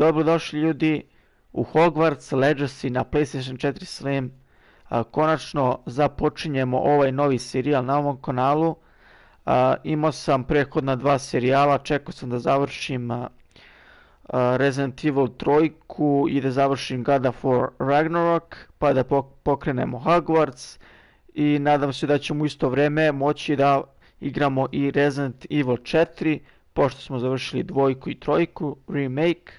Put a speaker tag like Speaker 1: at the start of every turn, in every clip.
Speaker 1: Dobrodošli ljudi u Hogwarts Legacy na PlayStation 4 Slim. Konačno započinjemo ovaj novi serijal na ovom kanalu. Imao sam prethodna dva serijala, čekao sam da završim Resident Evil 3 i da završim God of War Ragnarok, pa da pokrenemo Hogwarts i nadam se da ćemo u isto vreme moći da igramo i Resident Evil 4, pošto smo završili dvojku i trojku, remake.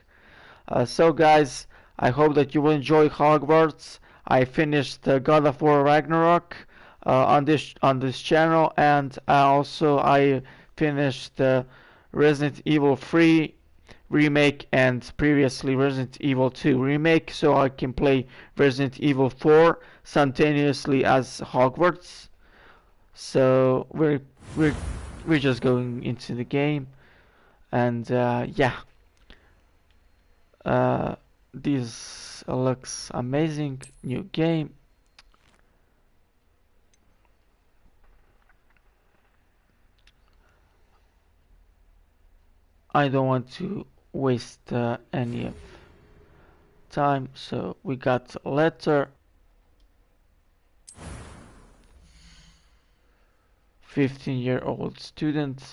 Speaker 1: So guys, I hope that you will enjoy Hogwarts. I finished God of War Ragnarok on this channel, and I finished Resident Evil 3 remake and previously Resident Evil 2 remake, so I can play Resident Evil 4 simultaneously as Hogwarts. So we're just going into the game, and yeah. This looks amazing. New game. I don't want to waste any of time, so we got a letter. 15-year-old student.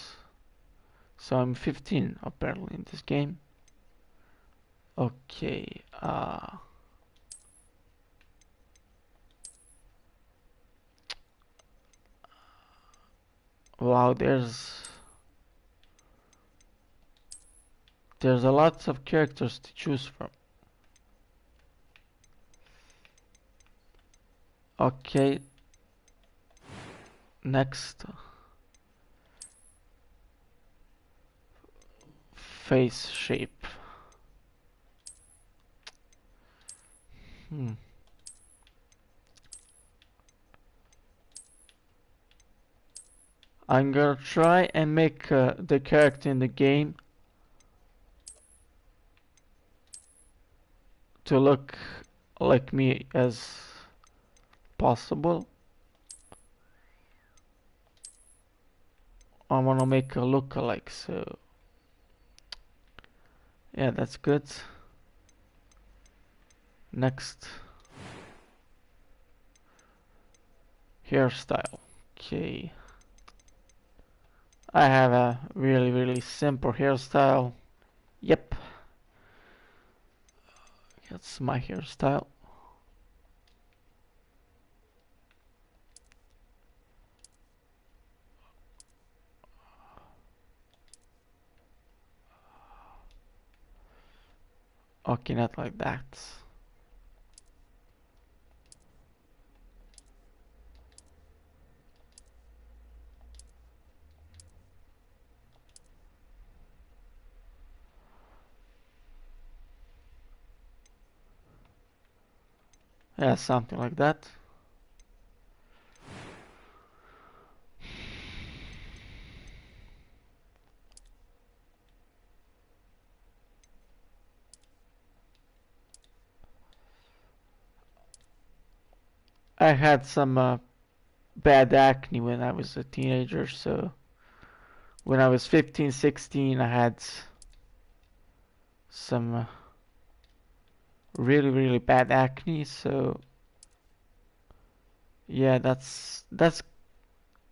Speaker 1: So I'm 15 apparently in this game. Okay, wow, there's a lot of characters to choose from. Okay, next. Face shape. I'm gonna try and make the character in the game to look like me as possible. I wanna make a look-alike, so yeah, that's good. Next, hairstyle. Okay, I have a really simple hairstyle. Yep, that's my hairstyle. Okay, not like that. Yeah, something like that. I had some bad acne when I was a teenager, so when I was 15, 16, I had some really bad acne, so yeah, that's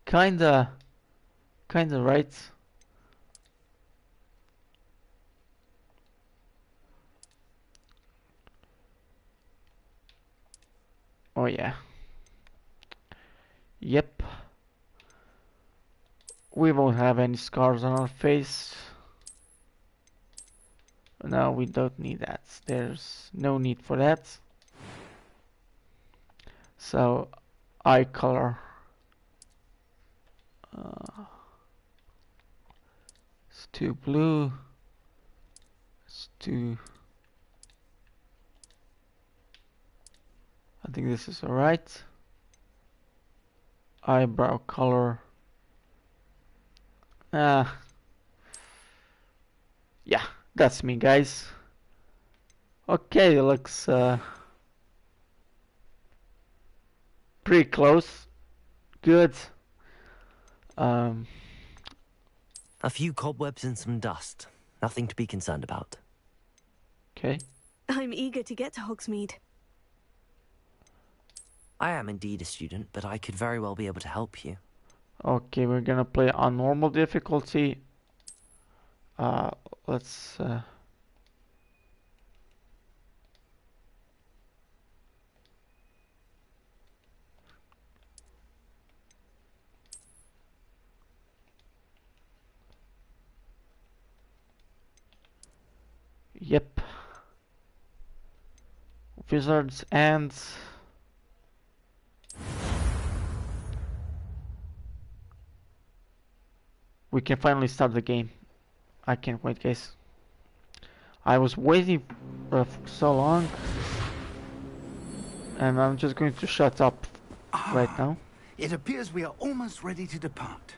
Speaker 1: kinda right. Oh yeah. Yep. We won't have any scars on our face. No, we don't need that. There's no need for that. So, eye color. It's too blue. It's too... I think this is alright. Eyebrow color. Yeah, that's me, guys. Okay, it looks pretty close. Good.
Speaker 2: A few cobwebs and some dust. Nothing to be concerned about.
Speaker 1: Okay.
Speaker 3: I'm eager to get to Hogsmeade.
Speaker 4: I am indeed a student, but I could very well be able to help you.
Speaker 1: Okay, we're gonna play on normal difficulty. Let's Yep. Wizards ends. We can finally start the game. I can't wait, guys. I was waiting for so long, and I'm just going to shut up right now.
Speaker 5: It appears we are almost ready to depart.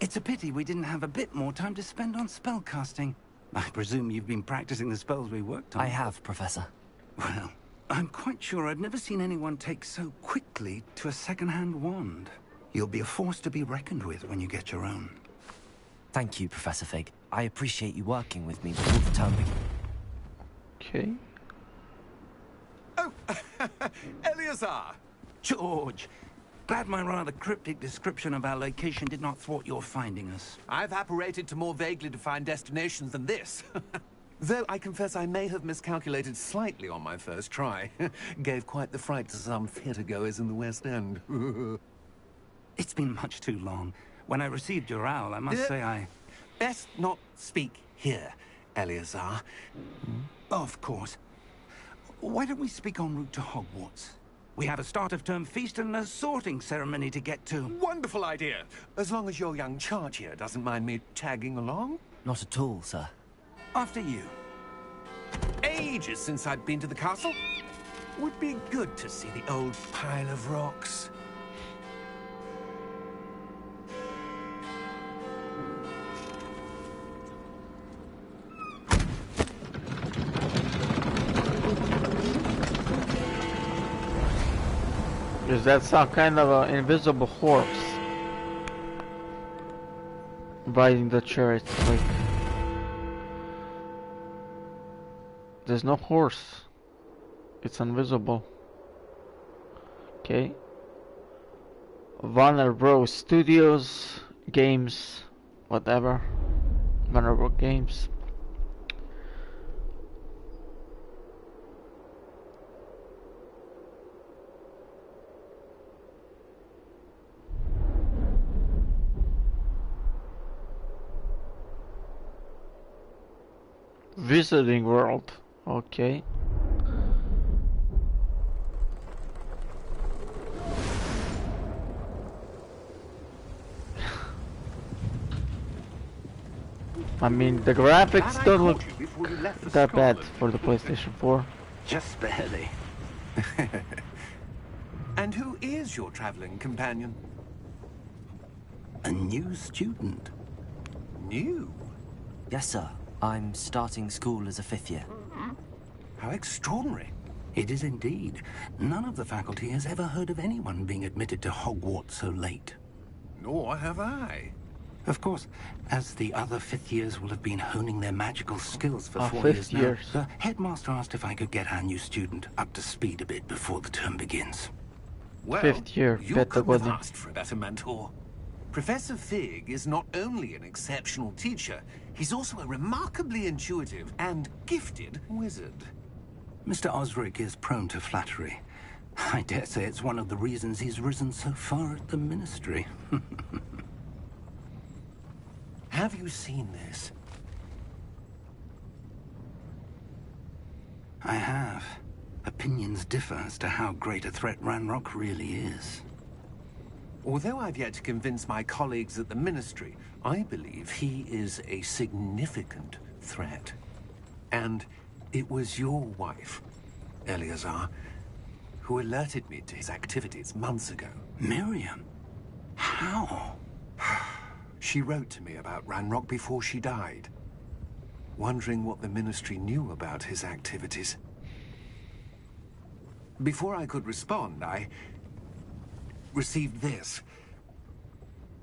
Speaker 5: It's a pity we didn't have a bit more time to spend on spellcasting. I presume you've been practicing the spells we worked on.
Speaker 4: I have, Professor.
Speaker 5: Well, I'm quite sure I've never seen anyone take so quickly to a second-hand wand. You'll be a force to be reckoned with when you get your own.
Speaker 4: Thank you, Professor Fig. I appreciate you working with me before the term begins.
Speaker 1: Okay.
Speaker 6: Oh, Eleazar!
Speaker 5: George, glad my rather cryptic description of our location did not thwart your finding us.
Speaker 6: I've apparated to more vaguely defined destinations than this. Though I confess I may have miscalculated slightly on my first try. Gave quite the fright to some theatre-goers in the West End.
Speaker 5: It's been much too long. When I received your owl, I must say I...
Speaker 6: Best not speak here, Eleazar.
Speaker 5: Of course. Why don't we speak en route to Hogwarts? We have a start-of-term feast and a sorting ceremony to get to.
Speaker 6: Wonderful idea. As long as your young charge here doesn't mind me tagging along.
Speaker 4: Not at all, sir.
Speaker 5: After you.
Speaker 6: Ages since I'd been to the castle. Would be good to see the old pile of rocks.
Speaker 1: Is that some kind of an invisible horse riding the chariot? Like, there's no horse. It's invisible. Okay. Vulnerable Studios games, whatever. Vulnerable games. Visiting world. Okay. I mean, the graphics don't look that bad for the PlayStation 4.
Speaker 5: Just barely.
Speaker 6: And who is your traveling companion?
Speaker 5: A new student.
Speaker 6: New?
Speaker 4: Yes, sir. I'm starting school as a 5th year.
Speaker 6: How extraordinary.
Speaker 5: It is indeed. None of the faculty has ever heard of anyone being admitted to Hogwarts so late.
Speaker 6: Nor have I.
Speaker 5: Of course, as the other 5th years will have been honing their magical skills for 4
Speaker 1: 5th
Speaker 5: years now,
Speaker 1: years.
Speaker 5: the headmaster asked if I could get our new student up to speed a bit before the term begins.
Speaker 6: Well,
Speaker 1: 5th year,
Speaker 6: you
Speaker 1: better
Speaker 6: couldn't have
Speaker 1: годин.
Speaker 6: asked for a better mentor. Professor Fig is not only an exceptional teacher, he's also a remarkably intuitive and gifted wizard.
Speaker 5: Mr. Osric is prone to flattery. I dare say it's one of the reasons he's risen so far at the ministry.
Speaker 6: Have you seen this?
Speaker 5: I have. Opinions differ as to how great a threat Ranrock really is.
Speaker 6: Although I've yet to convince my colleagues at the Ministry, I believe he is a significant threat. And it was your wife, Eleazar, who alerted me to his activities months ago.
Speaker 5: Miriam? How?
Speaker 6: She wrote to me about Ranrock before she died, wondering what the Ministry knew about his activities. Before I could respond, I received this.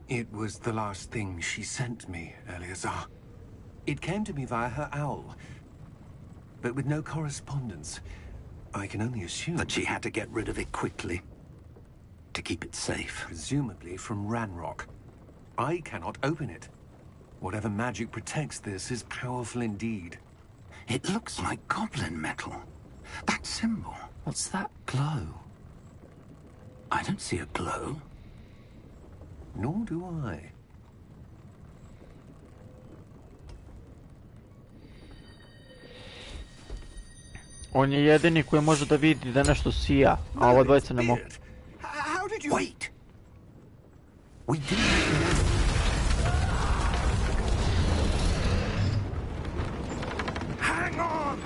Speaker 6: It was the last thing she sent me, Eleazar. It came to me via her owl, but with no correspondence. I can only assume
Speaker 5: That she had to get rid of it quickly. To keep it safe.
Speaker 6: presumably from Ranrock. I cannot open it. Whatever magic protects this is powerful indeed.
Speaker 5: It looks like goblin metal. That symbol.
Speaker 4: What's that glow?
Speaker 5: I don't see a glow.
Speaker 6: Nor do I.
Speaker 1: On je jedini koji može da vidi da nešto sija, a ova dvojica ne mogu.
Speaker 5: How did you... Wait! We didn't... Hang on!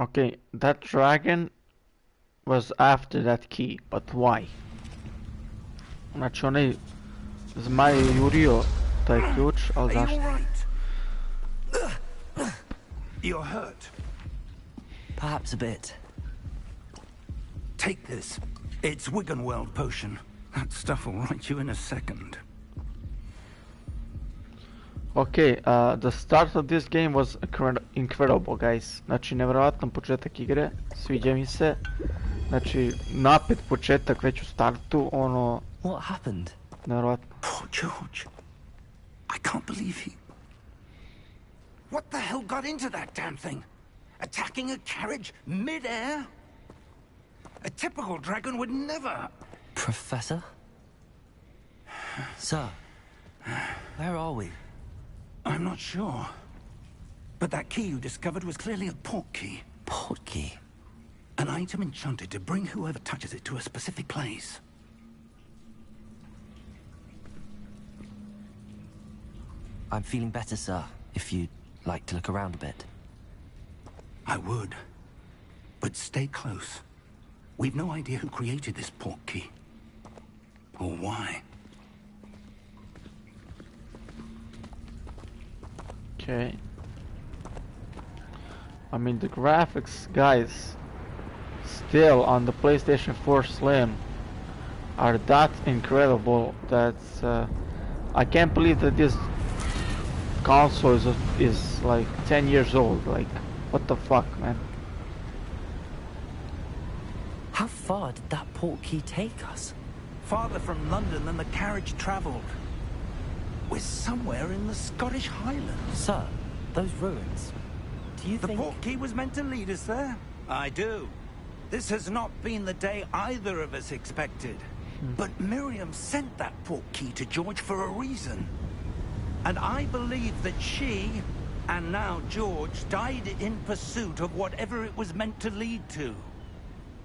Speaker 1: Okay, that dragon was after that key, but why? Znači onaj zmaj je jurio taj ključ, ali zašto?
Speaker 5: You're hurt.
Speaker 4: Perhaps a bit.
Speaker 5: Take this. It's Wiggenweld potion. That stuff will right you in a second.
Speaker 1: Okay, the start of this game was incredible, guys. Znači, nevjerojatan početak igre, sviđa mi se. Znači, napet početak već u startu, ono...
Speaker 4: What happened?
Speaker 1: Nevjerojatno.
Speaker 5: Poor George. I can't believe he... What the hell got into that damn thing? Attacking a carriage mid-air? A typical dragon would never...
Speaker 4: Professor? Sir, where are we?
Speaker 5: I'm not sure. But that key you discovered was clearly a portkey.
Speaker 4: Portkey?
Speaker 5: An item enchanted to bring whoever touches it to a specific place.
Speaker 4: I'm feeling better, sir, if you'd like to look around a bit.
Speaker 5: I would. But stay close. We've no idea who created this portkey. Or why.
Speaker 1: Okay. I mean, the graphics, guys, still on the PlayStation 4 Slim are that incredible that I can't believe that this console is like 10 years old. Like, what the fuck, man?
Speaker 4: How far did that portkey take us?
Speaker 5: Farther from London than the carriage travelled. We're somewhere in the Scottish Highlands.
Speaker 4: Sir, those ruins. Do you
Speaker 5: The
Speaker 4: think...
Speaker 5: portkey was meant to lead us there? I do. This has not been the day either of us expected. But Miriam sent that portkey to George for a reason. And I believe that she, and now George, died in pursuit of whatever it was meant to lead to.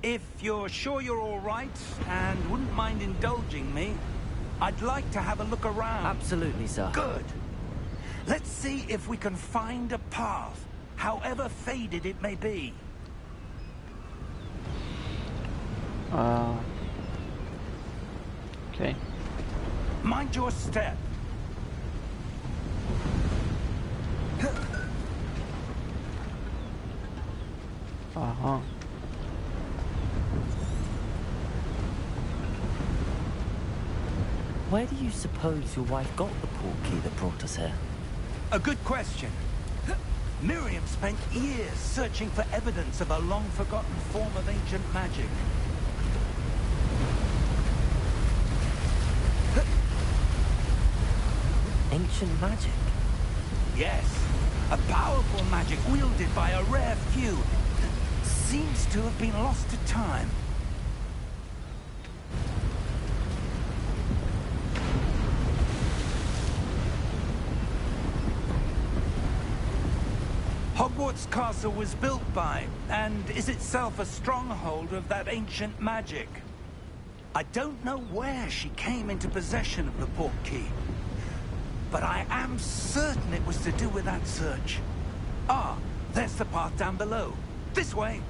Speaker 5: If you're sure you're all right, and wouldn't mind indulging me, I'd like to have a look around.
Speaker 4: Absolutely, sir.
Speaker 5: Good. Let's see if we can find a path, however faded it may be.
Speaker 1: Okay.
Speaker 5: Mind your step.
Speaker 1: Uh-huh.
Speaker 4: Where do you suppose your wife got the portkey that brought us here?
Speaker 5: A good question. Miriam spent years searching for evidence of a long-forgotten form of ancient magic.
Speaker 4: Ancient magic?
Speaker 5: Yes, a powerful magic wielded by a rare few that seems to have been lost to time. Hogwarts Hogwarts Castle was built by, and is itself a stronghold of that ancient magic. I don't know where she came into possession of the Portkey, but I am certain it was to do with that search. Ah, there's the path down below. This way.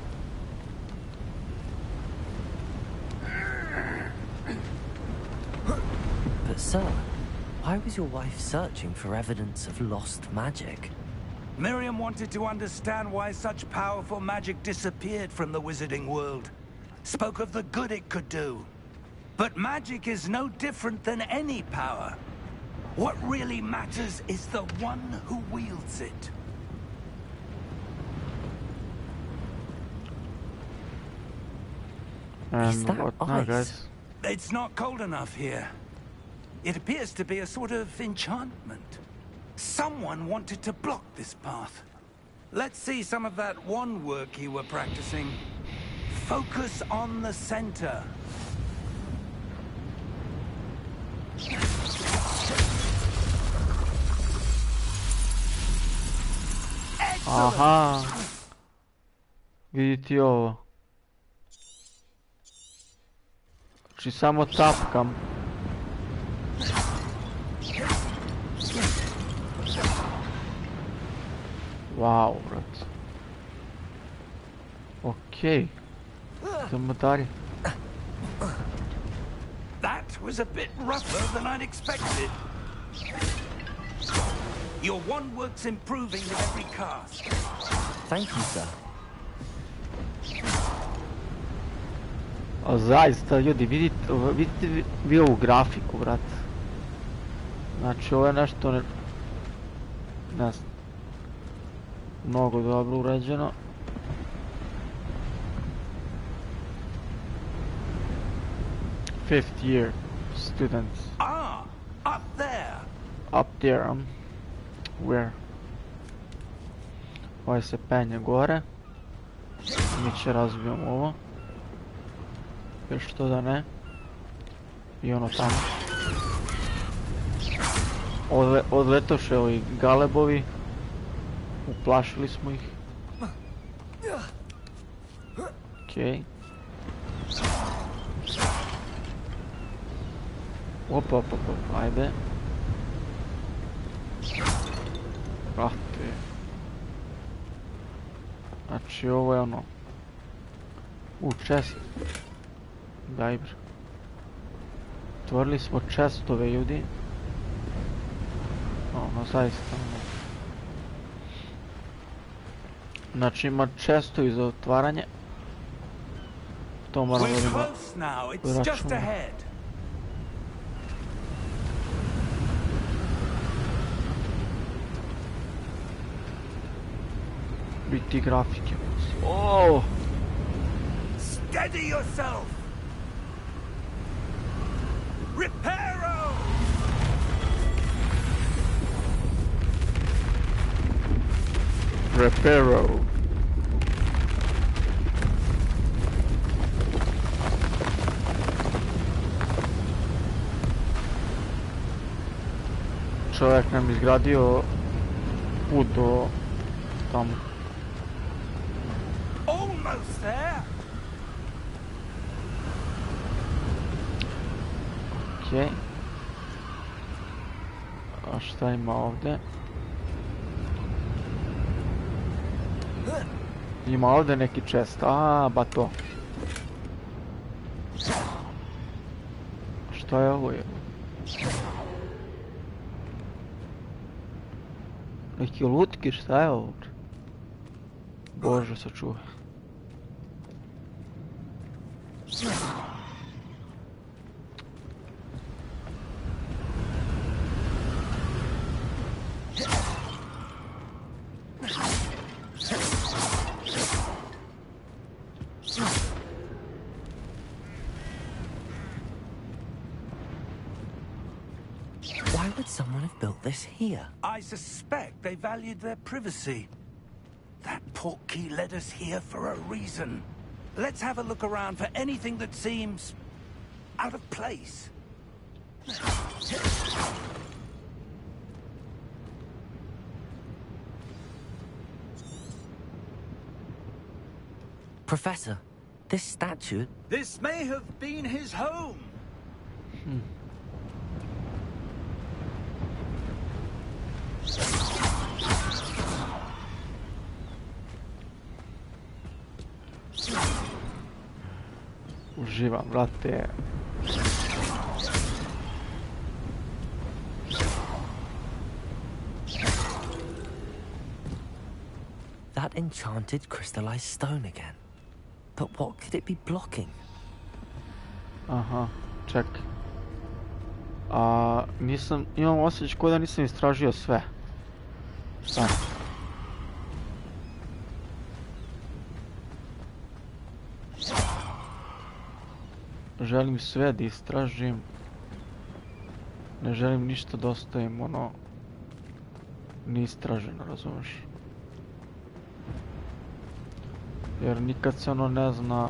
Speaker 4: But sir, why was your wife searching for evidence of lost magic?
Speaker 5: Miriam wanted to understand why such powerful magic disappeared from the wizarding world. Spoke of the good it could do. But magic is no different than any power. What really matters is the one who wields it.
Speaker 4: Is that
Speaker 1: what now,
Speaker 4: ice?
Speaker 1: guys?
Speaker 5: It's not cold enough here. It appears to be a sort of enchantment. Someone wanted to block this path. Let's see some of that wand work you were practicing. Focus on the center. Excellent.
Speaker 1: Aha. Vidite ovo. Znači samo tapkam. Wow, brat. Okej. Idemo dalje.
Speaker 5: That was a bit rougher than I'd expected. Your wand work's improving with every cast.
Speaker 4: Thank you, sir.
Speaker 1: A zaista, ljudi, vidite vi ovu grafiku, brat. Znači, ovo je nešto ne znam, mnogo dobro urađeno. Fifth year students.
Speaker 5: Ah, up there.
Speaker 1: Up there, where? Ovaj se penje gore. Mi će razbijemo ovo. Jer što da ne. I ono tamo. Odletoše ovi galebovi. Uplašili smo ih. Okej. Opa, ajde. Brate. Znači ovo je ono. Chest. Daj bre. Otvorili smo chestove, ljudi. Ono, zaista. Znači ima chestovi za otvaranje. To moramo da vidimo. Biti grafike. Oh!
Speaker 5: Steady yourself! Reparo!
Speaker 1: Reparo. Čovjek nam izgradio put do tamo.
Speaker 5: Almost there.
Speaker 1: Okej. A šta ima ovdje? Ima ovdje neki chest, ba to. Šta je ovo? Neki lutki, šta je ovo? Bože, sačuvaj.
Speaker 4: Why would someone have built this here?
Speaker 5: I suspect they valued their privacy. That Portkey led us here for a reason. Let's have a look around for anything that seems out of place.
Speaker 4: Professor, this statue...
Speaker 5: This may have been his home.
Speaker 1: Uživam, brate.
Speaker 4: That enchanted crystallized stone again. But what could it be blocking?
Speaker 1: Aha, ček. Imam osjećaj kao da nisam istražio sve. Šta? Želim sve da istražim. Ne želim ništa da ostavim ono neistraženo, razumiješ? Jer nikad se ono ne zna.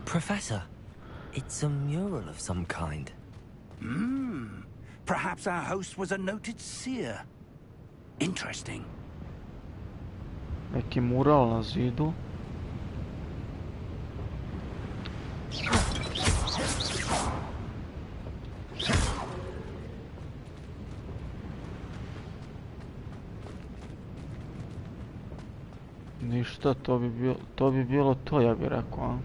Speaker 4: Professor, it's a mural of some kind.
Speaker 5: Perhaps our host was a noted seer. Interesting.
Speaker 1: Neki mural na zidu. Ništa, to bi bilo to, ja bih rekao, a?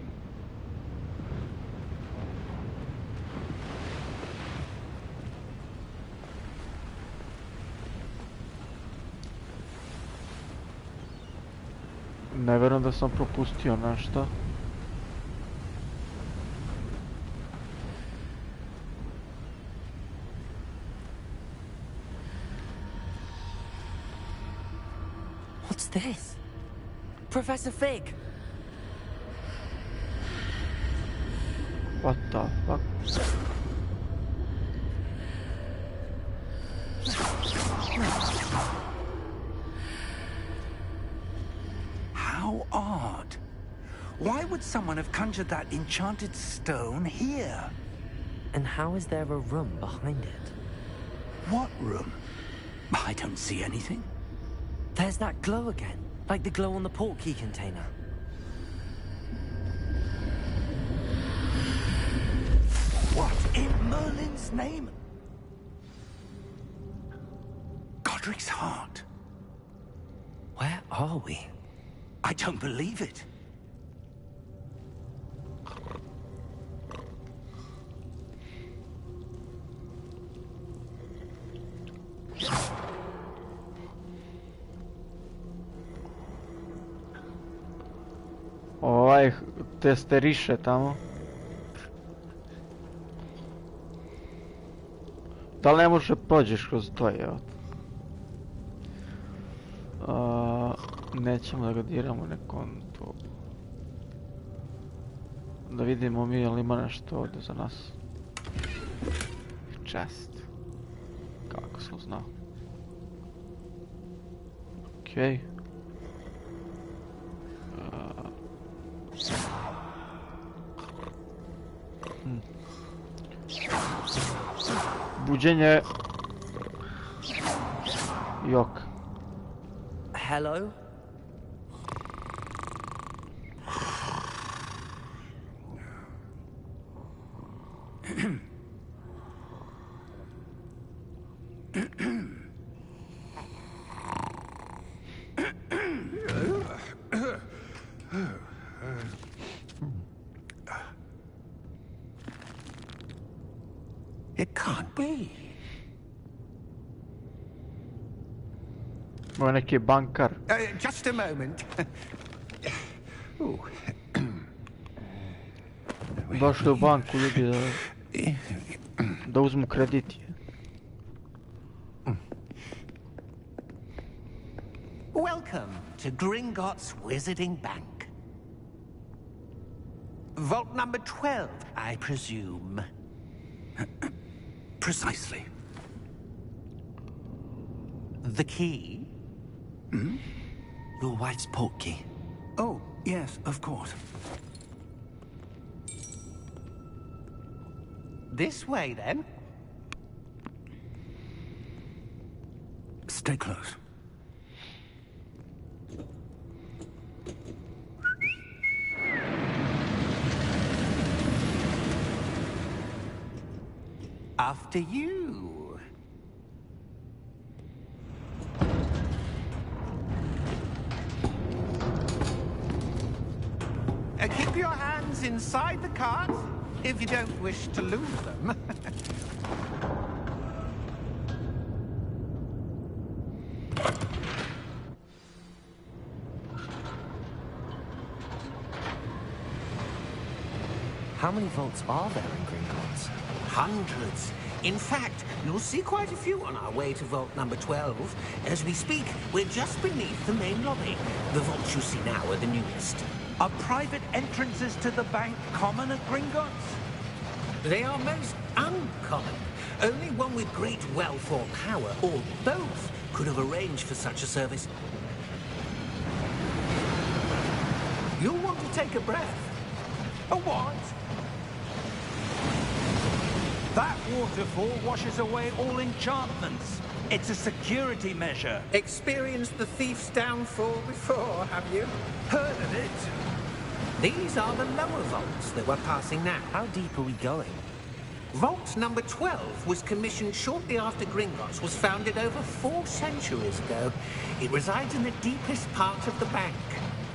Speaker 1: Ne vjerujem da sam propustio nešto.
Speaker 4: What's this? Professor Fig!
Speaker 1: What the fuck?
Speaker 5: How odd. Why would someone have conjured that enchanted stone here?
Speaker 4: And how is there a room behind it?
Speaker 5: What room? I don't see anything.
Speaker 4: There's that glow again, like the glow on the Portkey container.
Speaker 5: What in Merlin's name? Godric's heart.
Speaker 4: Where are we?
Speaker 5: I don't believe it.
Speaker 1: Ovaj testeriše tamo. Da li ne može pođeš kroz to, evo? Nećemo da ga diramo nekom tu. Da vidimo mi je li ima nešto ovdje za nas. Chest. Kako sam znao. Okej. Buđenje. Jok.
Speaker 4: Hello?
Speaker 5: It can't be.
Speaker 1: Ovo je neki bankar.
Speaker 5: Just a moment.
Speaker 1: Došli u banku ljudi da uzmu kredit.
Speaker 5: Welcome to Gringotts Wizarding Bank. Vault number 12, I presume. Precisely. The key?
Speaker 4: Your wife's Portkey.
Speaker 5: Oh, yes, of course.
Speaker 7: This way, then.
Speaker 5: Stay close.
Speaker 6: After you. Keep your hands inside the cart if you don't wish to lose them.
Speaker 4: How many vaults are there in Gringotts?
Speaker 6: Hundreds. In fact, you'll see quite a few on our way to vault number 12. As we speak, we're just beneath the main lobby. The vaults you see now are the newest.
Speaker 5: Are private entrances to the bank common at Gringotts?
Speaker 6: They are most uncommon. Only one with great wealth or power, or both, could have arranged for such a service. You'll want to take a breath.
Speaker 5: A what? That waterfall washes away all enchantments. It's a security measure.
Speaker 6: Experienced the thief's downfall before, have you?
Speaker 5: Heard of it?
Speaker 6: These are the lower vaults that we're passing now.
Speaker 4: How deep are we going?
Speaker 6: Vault number 12 was commissioned shortly after Gringotts was founded over 4 centuries ago. It resides in the deepest part of the bank.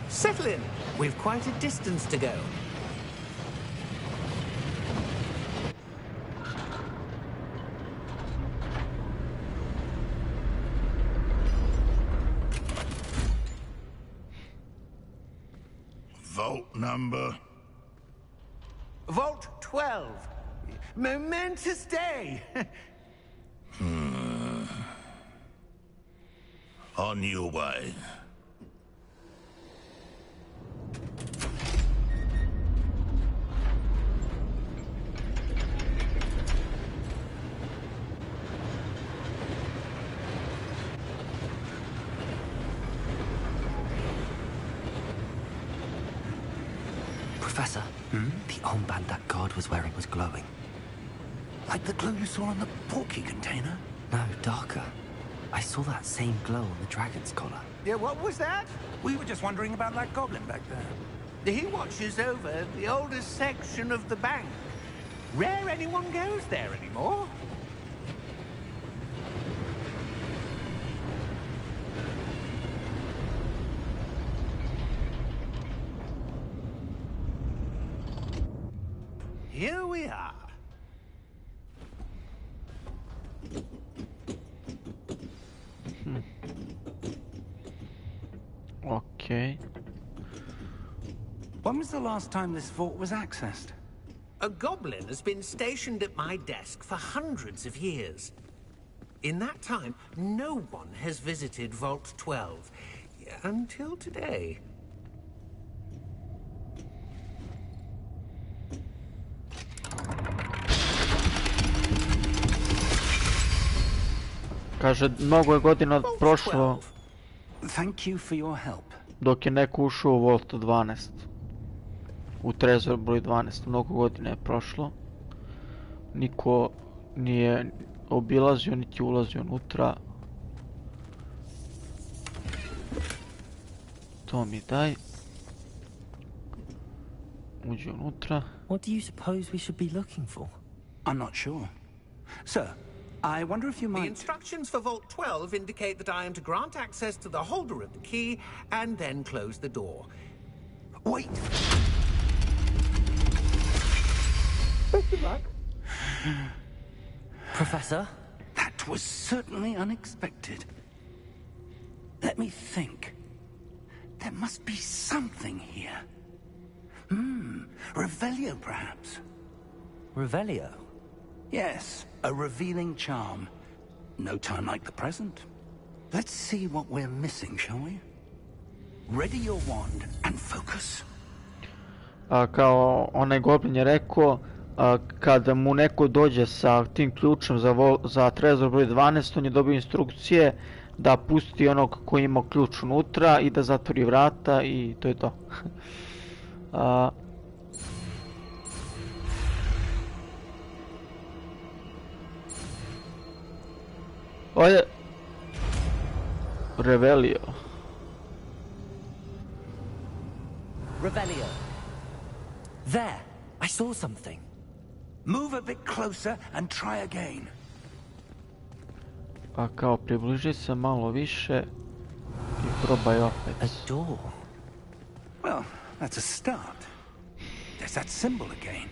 Speaker 6: Settle in. We've quite a distance to go.
Speaker 2: Vault number?
Speaker 6: Vault 12. Momentous day.
Speaker 2: On your way.
Speaker 4: Professor, the armband that guard was wearing was glowing.
Speaker 5: Like the glow you saw on the Portkey container?
Speaker 4: No, darker. I saw that same glow on the dragon's collar.
Speaker 6: Yeah, what was that?
Speaker 5: We were just wondering about that goblin back there.
Speaker 6: He watches over the oldest section of the bank. Rare anyone goes there anymore. Here we are.
Speaker 1: Okay.
Speaker 5: When was the last time this vault was accessed?
Speaker 6: A goblin has been stationed at my desk for hundreds of years. In that time, no one has visited Vault 12. Until today.
Speaker 1: Kaže, mnogo je godina prošlo
Speaker 5: Thank you for your help.
Speaker 1: dok je neko ušao u Vault 12. U trezor broj 12. Mnogo godina je prošlo. Niko nije obilazio, niti ulazio unutra. To mi daj. Uđi unutra.
Speaker 4: What do you suppose we should be looking for?
Speaker 5: I'm not sure. Sir, I wonder if you
Speaker 6: The
Speaker 5: might...
Speaker 6: instructions for Vault 12 indicate that I am to grant access to the holder of the key and then close the door.
Speaker 5: Wait!
Speaker 6: Best of luck.
Speaker 4: Professor?
Speaker 5: That was certainly unexpected. Let me think. There must be something here. Revelio, perhaps.
Speaker 4: Revelio?
Speaker 5: Yes, a revealing charm. No time like the present. Let's see what we're missing, shall we? Ready your wand and focus.
Speaker 1: Kao onaj goblin je rekao, kada mu neko dođe sa tim ključem za trezor broj 12, on je dobio instrukcije da pusti onog koji ima ključ unutra i da zatvori vrata i to je to. Ovdje... Revelio.
Speaker 4: Revelio. There, I saw something.
Speaker 5: Move a bit closer and try again.
Speaker 1: A kao približi se malo više i probaj opet.
Speaker 4: A door.
Speaker 5: Well, that's a start. There's that symbol again.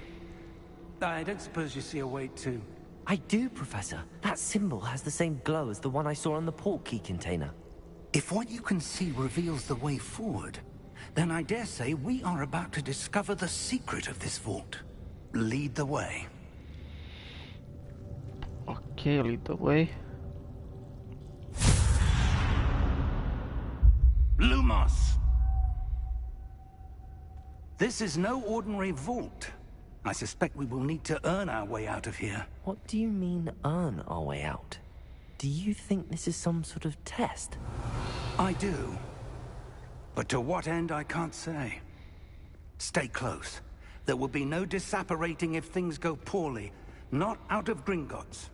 Speaker 5: I don't suppose you see a way to...
Speaker 4: I do, Professor. That symbol has the same glow as the one I saw on the Portkey container.
Speaker 5: If what you can see reveals the way forward, then I dare say we are about to discover the secret of this vault. Lead the way.
Speaker 1: Okay, lead the way.
Speaker 5: Lumos! This is no ordinary vault. I suspect we will need to earn our way out of here.
Speaker 4: What do you mean, earn our way out? Do you think this is some sort of test?
Speaker 5: I do. But to what end, I can't say. Stay close. There will be no disapparating if things go poorly. Not out of Gringotts.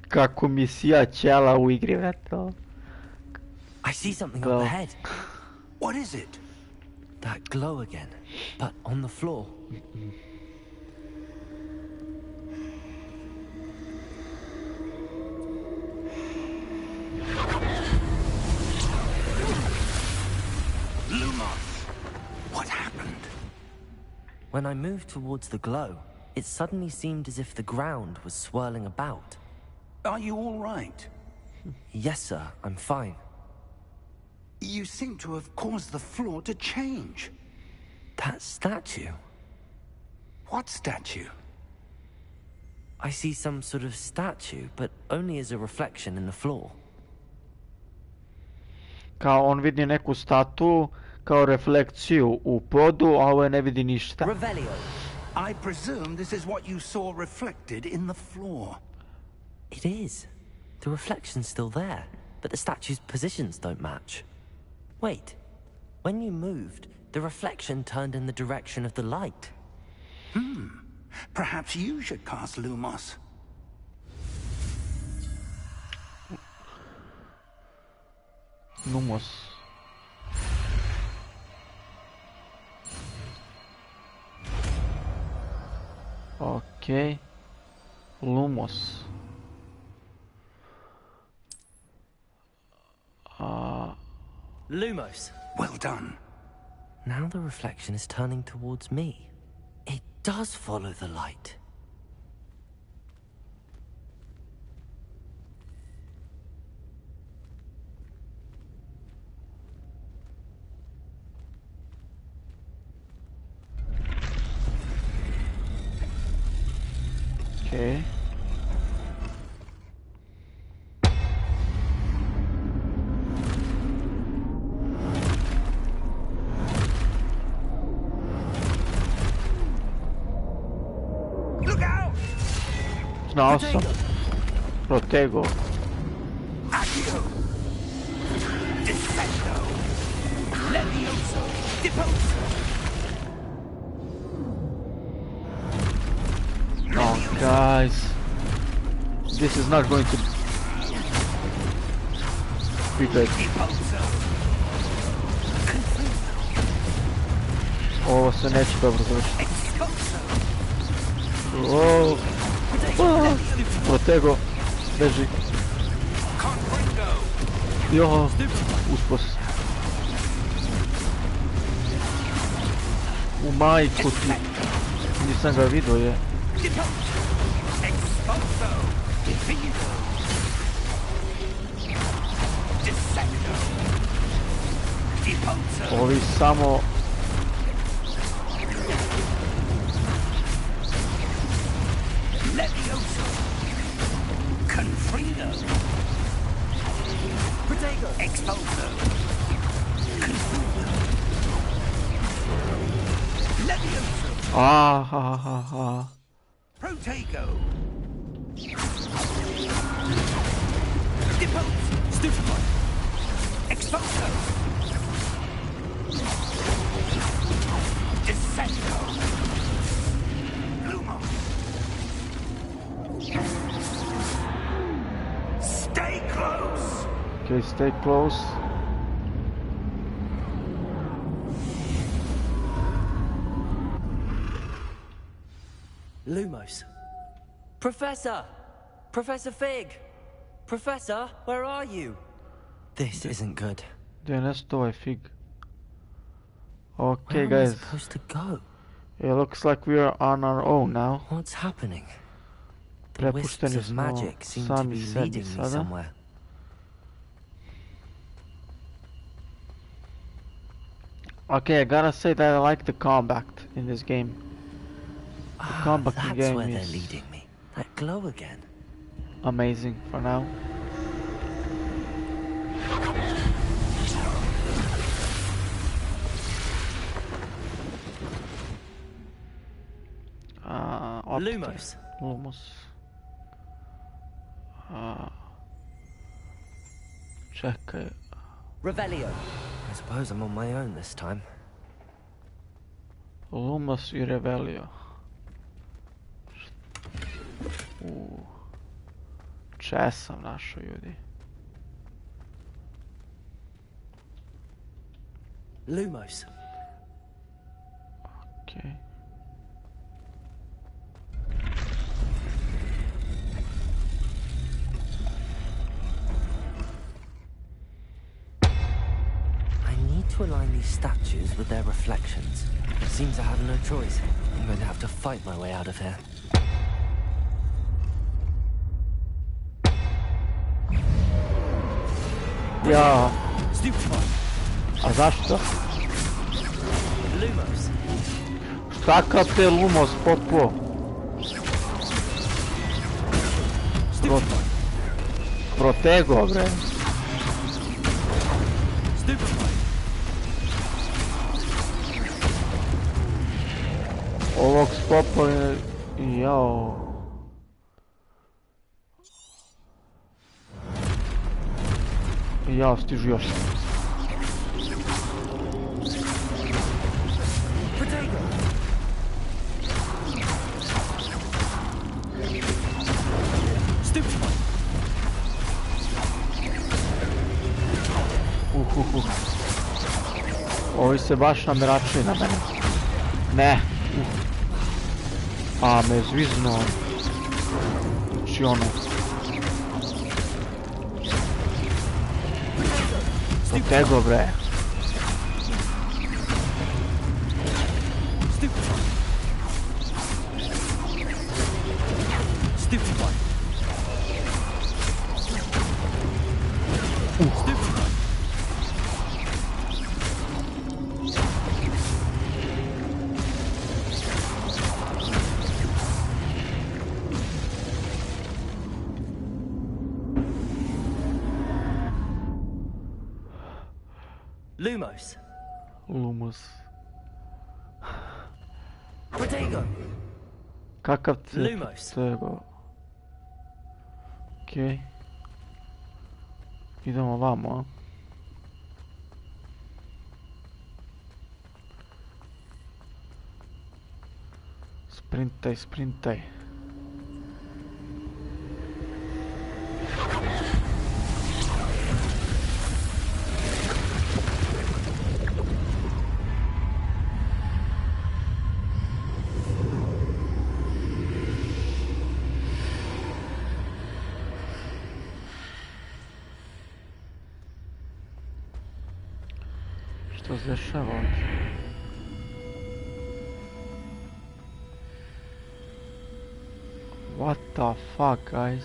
Speaker 1: Kako mi sija ćela u igri, veto.
Speaker 4: I see something
Speaker 1: Glow.
Speaker 4: up ahead.
Speaker 5: What is it?
Speaker 4: That glow again, but on the floor.
Speaker 5: Lumos! What happened?
Speaker 4: When I moved towards the glow, it suddenly seemed as if the ground was swirling about.
Speaker 5: Are you all right?
Speaker 4: Yes, sir, I'm fine.
Speaker 5: You seem to have caused the floor to change.
Speaker 4: That statue?
Speaker 5: What statue?
Speaker 4: I see some sort of statue, but only as a reflection in the floor.
Speaker 1: Kao on vidi neku statu kao reflekciju u podu, a ovo ne vidi ništa.
Speaker 4: Revelio.
Speaker 5: I presume this is what you saw reflected in the floor.
Speaker 4: It is. The reflection's still there, but the statue's positions don't match. Wait. When you moved, the reflection turned in the direction of the light.
Speaker 5: Perhaps you should cast Lumos.
Speaker 1: Lumos. Okay. Lumos.
Speaker 4: Lumos.
Speaker 5: Well done.
Speaker 4: Now the reflection is turning towards me. It does follow the light.
Speaker 1: Okay.
Speaker 5: Look out!
Speaker 1: Znao sam. Protego.
Speaker 5: Accio! Descendo! Levioso! Deposo!
Speaker 1: Oh, guys. This is not going to be good.
Speaker 5: Deposo!
Speaker 1: Ovo se neće dobro završiti.
Speaker 5: Expulso!
Speaker 1: Oh. Oh. Protego. Beži.
Speaker 5: Confringo!
Speaker 1: Jo. Uspos. U majku ti. Nisam ga vidio je.
Speaker 5: Deposo! Expulso! Defeato! Descendo! Deposo!
Speaker 1: Ovi samo...
Speaker 5: Levioso! Confrido!
Speaker 4: Protego!
Speaker 5: Expulso! Confuso! Levioso!
Speaker 1: Ah.
Speaker 5: Protego! Deposo! Stupefy! Descendo. Lumo. Stay close.
Speaker 1: Okay, stay close.
Speaker 4: Lumos. Professor! Professor Fig! Professor, where are you? This isn't good.
Speaker 1: Gdje je nestao ovaj Fig? Okay,
Speaker 4: Where am I
Speaker 1: guys.
Speaker 4: supposed to go?
Speaker 1: It looks like we are on our own now.
Speaker 4: What's happening? The wisps
Speaker 1: Prepušteni
Speaker 4: of
Speaker 1: smo
Speaker 4: magic seem to
Speaker 1: sami
Speaker 4: be
Speaker 1: sebi
Speaker 4: leading me
Speaker 1: sada.
Speaker 4: somewhere.
Speaker 1: Okay, I gotta say that I like the combat in this game. The combat in
Speaker 4: That's
Speaker 1: game
Speaker 4: where they're
Speaker 1: is
Speaker 4: leading me. That glow again.
Speaker 1: amazing for now. Optica.
Speaker 4: Lumos.
Speaker 1: Lumos. Čekaj.
Speaker 4: Revelio. I suppose I'm on my own this time.
Speaker 1: Lumos I Revelio. Če sam našao, ljudi.
Speaker 4: Lumos.
Speaker 1: Okay.
Speaker 4: To align these statues with their reflections. It seems I have no choice. I'm going to have to fight my way out of here.
Speaker 1: Ja. A zašto?
Speaker 4: Lumos.
Speaker 1: Šta te Lumos popo? Protego, bre. Ovog spopa je... Jao... Jao, stižu još. Ovi se baš nameračuju na mene. Ne. A, me zviznuo. Znači ono. Protego, bre.
Speaker 4: Lumos.
Speaker 1: Lumos.
Speaker 4: Protego.
Speaker 1: Kakav te
Speaker 4: Lumos.
Speaker 1: Protego? Okej. Idemo vamo, a? Sprintaj, sprintaj. Što se dešava ovdje? What the fuck, guys?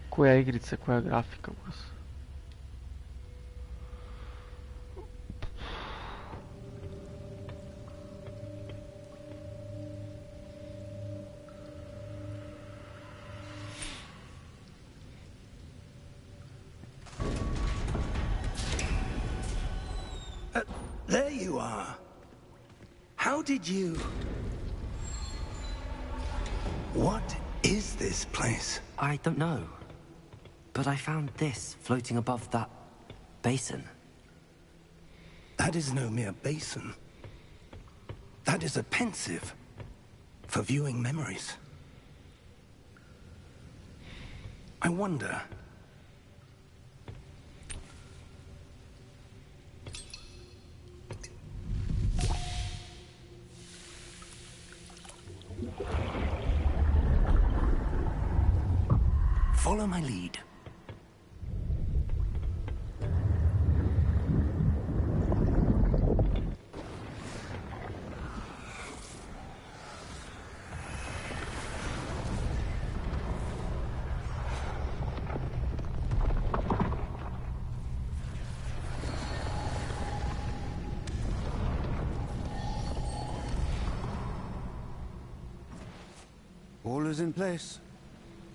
Speaker 1: Koja igrica, koja grafika, boss?
Speaker 5: There you are. How did you... What is this place?
Speaker 4: I don't know. But I found this floating above that basin.
Speaker 5: That is no mere basin. That is a pensive for viewing memories. I wonder... Follow my lead.
Speaker 7: All is in place.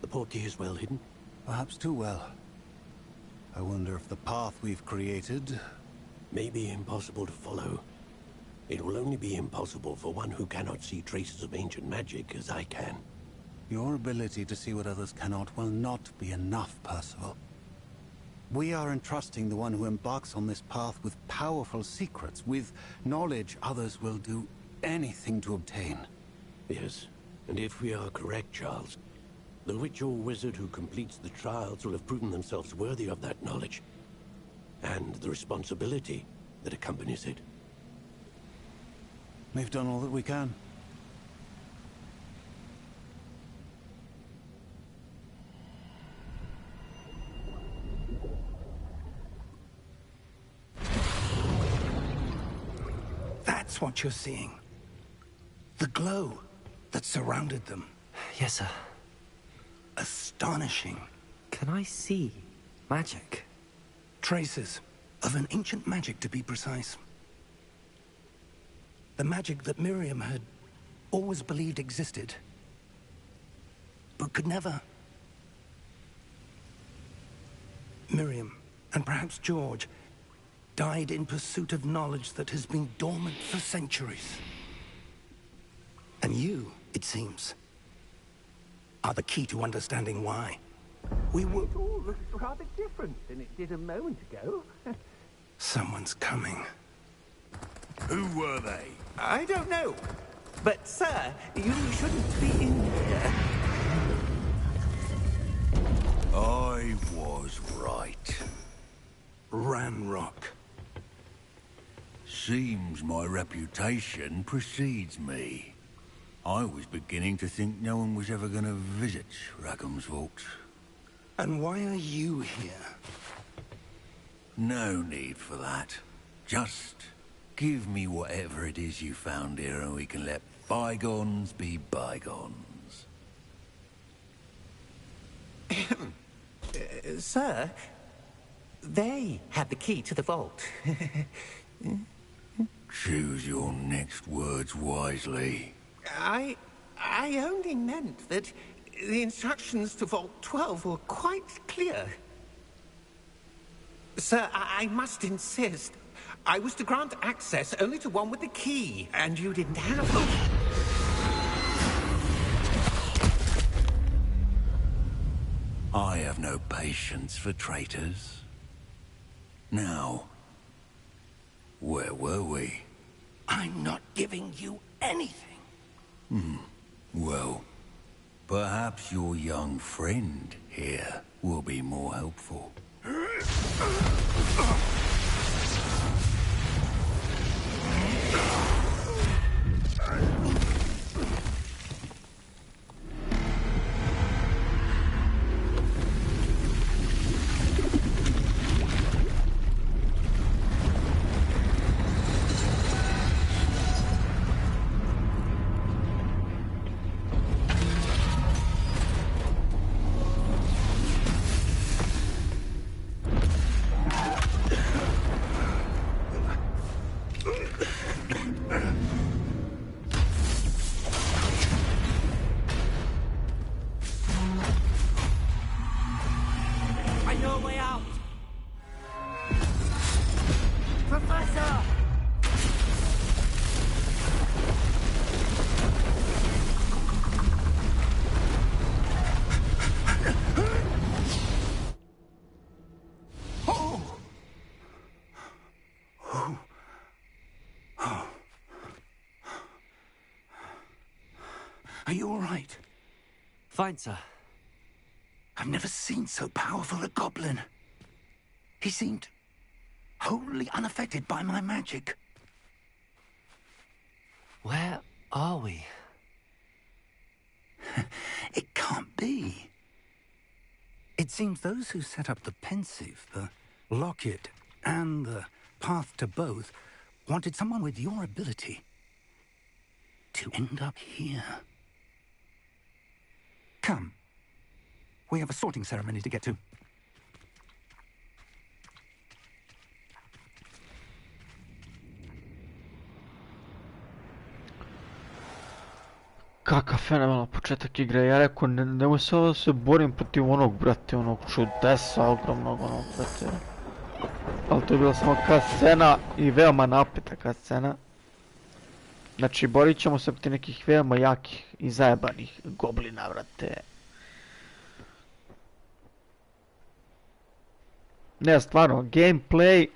Speaker 8: The portkey is well hidden.
Speaker 7: Perhaps too well. I wonder if the path we've created...
Speaker 8: May be impossible to follow. It will only be impossible for one who cannot see traces of ancient magic as I can.
Speaker 7: Your ability to see what others cannot will not be enough, Percival. We are entrusting the one who embarks on this path with powerful secrets, with knowledge others will do anything to obtain.
Speaker 8: Yes, and if we are correct, Charles, the witch or wizard who completes the trials will have proven themselves worthy of that knowledge, and the responsibility that accompanies it.
Speaker 7: We've done all that we can.
Speaker 5: That's what you're seeing. The glow that surrounded them.
Speaker 4: Yes, sir.
Speaker 5: Astonishing.
Speaker 4: Can I see magic?
Speaker 5: Traces of an ancient magic, to be precise. The magic that Miriam had always believed existed, but could never. Miriam, and perhaps George, died in pursuit of knowledge that has been dormant for centuries. And you, it seems, are the key to understanding why. We were...
Speaker 6: It all looks rather different than it did a moment ago.
Speaker 5: Someone's coming.
Speaker 2: Who were they?
Speaker 6: I don't know. But, sir, you shouldn't be in here.
Speaker 2: I was right.
Speaker 5: Ranrock.
Speaker 2: Seems my reputation precedes me. I was beginning to think no one was ever going to visit Rackham's vault.
Speaker 5: And why are you here?
Speaker 2: No need for that. Just give me whatever it is you found here and we can let bygones be bygones.
Speaker 6: Sir, they had the key to the vault.
Speaker 2: Choose your next words wisely.
Speaker 6: I only meant that the instructions to Vault 12 were quite clear. Sir, I must insist. I was to grant access only to one with the key, and you didn't have them.
Speaker 2: I have no patience for traitors. Now, where were we?
Speaker 5: I'm not giving you anything.
Speaker 2: Well, perhaps your young friend here will be more helpful.
Speaker 5: Are you all right?
Speaker 4: Fine, sir.
Speaker 5: I've never seen so powerful a goblin. He seemed wholly unaffected by my magic.
Speaker 4: Where are we?
Speaker 5: It can't be. It seems those who set up the pensive, the locket, and the path to both wanted someone with your ability to end up here. Come. We have a sorting ceremony to get to.
Speaker 1: Kakav fenomenalan početak igre. Ja rekao, nemoj se ovo da se borim protiv onog, brate, onog čudesa ogromnog, onog, brate. Ali to je bila samo cutscena i veoma napeta cutscena. Znači, borit ćemo se protiv nekih veoma jakih i zajebanih goblina, brate. Ne, stvarno, gameplay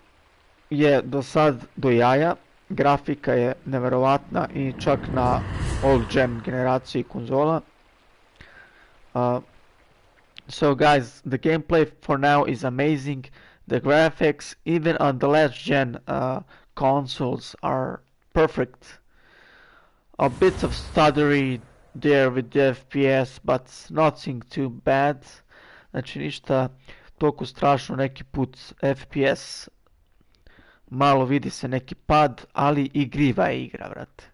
Speaker 1: je do sad do jaja. Grafika je neverovatna i čak na old gen generaciji konzola. So guys, the gameplay for now is amazing. The graphics, even on the last gen consoles, are perfect. A bit of stuttery there with the FPS, but nothing too bad. Znači ništa toliko strašno, neki put FPS malo vidi se neki pad, ali igriva je igra, vrate.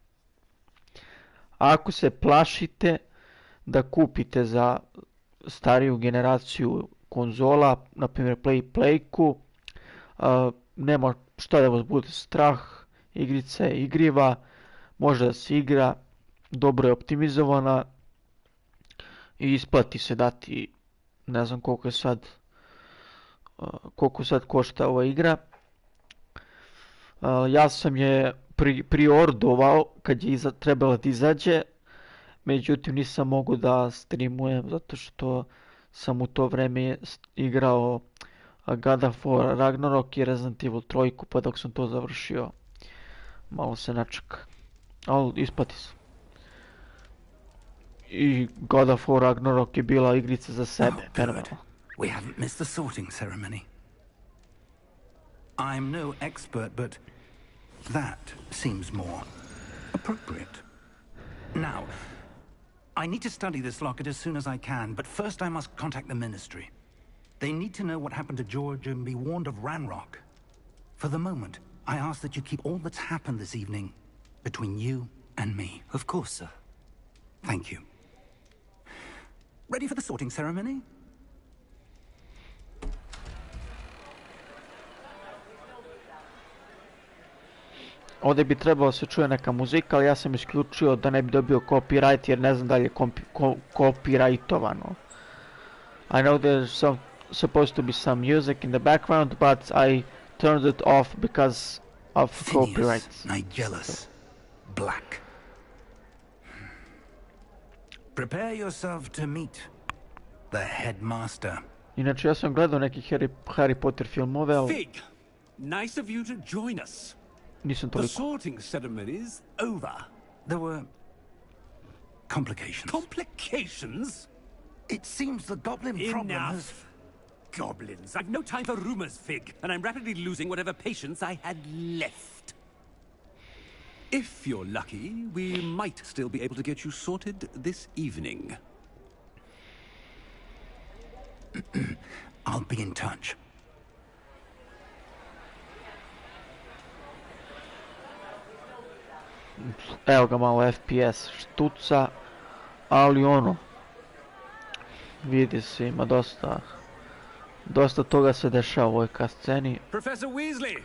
Speaker 1: Ako se plašite da kupite za stariju generaciju konzola, na primjer Playku, nema šta da vas bude strah, igrica je igriva, može da se igra, dobro je optimizovana i isplati se dati, ne znam koliko sad košta ova igra. Ja sam je priordovao kad je trebala da izađe, međutim nisam mogu da streamujem zato što sam u to vreme igrao God of War Ragnarok i Resident Evil 3, pa dok sam to završio malo se načeka, ali isplati se. I God of War Ragnarok je bila igrica za sebe, fenomenalno.
Speaker 5: We haven't missed the sorting ceremony. I'm no expert, but that seems more appropriate. Now, I need to study this locket as soon as I can, but first I must contact the Ministry. They need to know what happened to George and be warned of Ranrock. For the moment, I ask that you keep all that's happened this evening between you and me.
Speaker 4: Of course, sir.
Speaker 5: Thank you. Ready for the sorting ceremony?
Speaker 1: Ovdje bi trebalo se čuje neka muzika, ali ja sam isključio da ne bi dobio copyright jer ne znam da li je copyrightovano. I know there's supposed to be some music in the background, but I turned it off because of copyright.
Speaker 5: Nigelus, Black. Prepare yourself to meet the headmaster.
Speaker 1: Inače, ja sam gledao neki Harry Potter filmove, ali
Speaker 9: Fig, nice of you to join us.
Speaker 1: nisam
Speaker 9: The
Speaker 1: toliko.
Speaker 9: sorting ceremony's over.
Speaker 5: There were complications.
Speaker 9: Complications?
Speaker 5: It seems the goblin problem has...
Speaker 9: Enough. Goblins. I've no time for rumors, Fig, and I'm rapidly losing whatever patience I had left. If you're lucky, we might still be able to get you sorted this evening.
Speaker 5: I'll be in touch.
Speaker 1: Evo ga malo FPS štuca, ali ono, vidi se, ima dosta toga se dešava u ovoj cutsceni.
Speaker 9: Professor Weasley,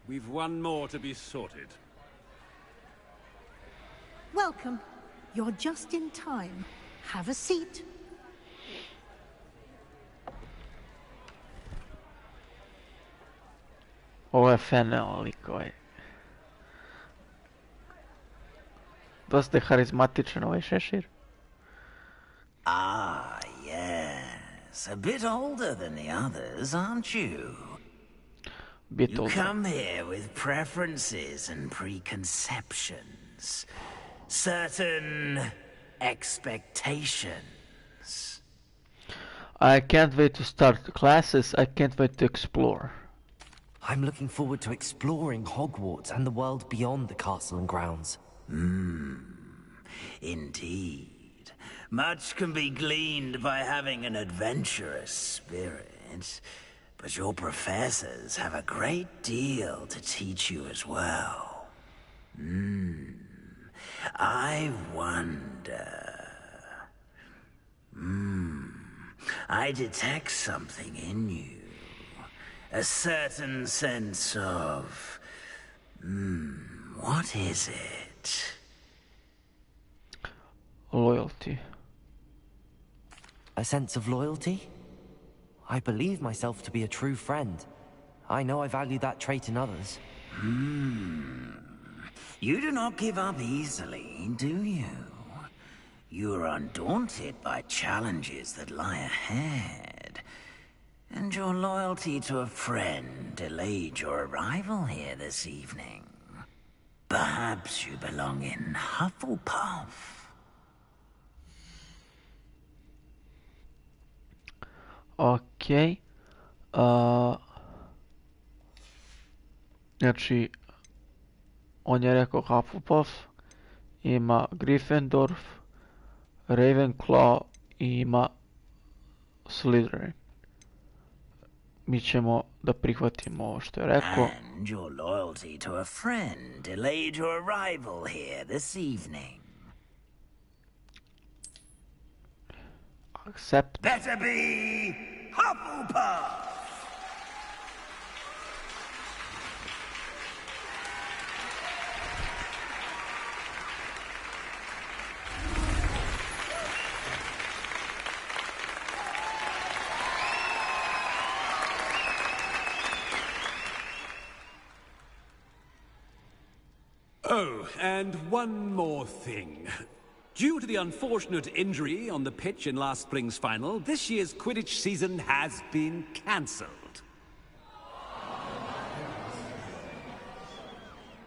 Speaker 9: we've one more to be sorted.
Speaker 10: Welcome. You're just in time. Have a seat.
Speaker 1: Ovo je fenomenalno lik ovaj. Dosta je harizmatičan ovaj šešir.
Speaker 11: Ah, yes. A bit older than the others, aren't you? You come here with preferences and preconceptions. Certain expectations.
Speaker 1: I can't wait to start classes. I can't wait to explore.
Speaker 4: I'm looking forward to exploring Hogwarts and the world beyond the castle and grounds.
Speaker 11: Indeed. Much can be gleaned by having an adventurous spirit, but your professors have a great deal to teach you as well. I wonder... I detect something in you. A certain sense of... what is it?
Speaker 1: Loyalty.
Speaker 4: A sense of loyalty? I believe myself to be a true friend. I know I value that trait in others.
Speaker 11: You do not give up easily, do you? You are undaunted by challenges that lie ahead. And your loyalty to a friend delayed your arrival here this evening. Perhaps you belong in Hufflepuff.
Speaker 1: Ok. Znači, on je rekao Hufflepuff, ima Gryffindor, Ravenclaw i ima Slytherin. Mi ćemo da prihvatimo ovo što je rekao.
Speaker 11: And your loyalty to a friend delayed your arrival here this evening.
Speaker 1: Accept.
Speaker 11: Better be Hufflepuff!
Speaker 9: Oh, and one more thing. Due to the unfortunate injury on the pitch in last spring's final, this year's Quidditch season has been cancelled.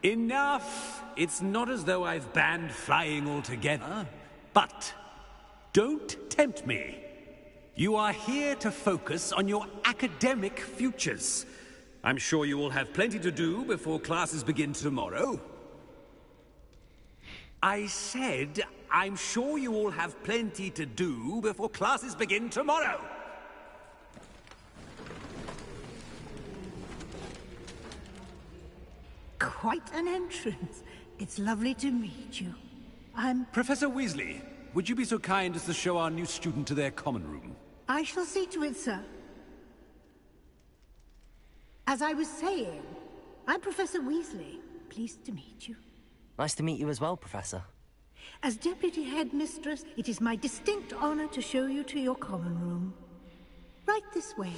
Speaker 9: Enough! It's not as though I've banned flying altogether, but don't tempt me. You are here to focus on your academic futures. I'm sure you will have plenty to do before classes begin tomorrow. I said, I'm sure you all have plenty to do before classes begin tomorrow.
Speaker 10: Quite an entrance. It's lovely to meet you. I'm...
Speaker 9: Professor Weasley, would you be so kind as to show our new student to their common room?
Speaker 10: I shall see to it, sir. As I was saying, I'm Professor Weasley. Pleased to meet you.
Speaker 4: Nice to meet you as well, Professor.
Speaker 10: As Deputy Headmistress, it is my distinct honor to show you to your common room. Right this way.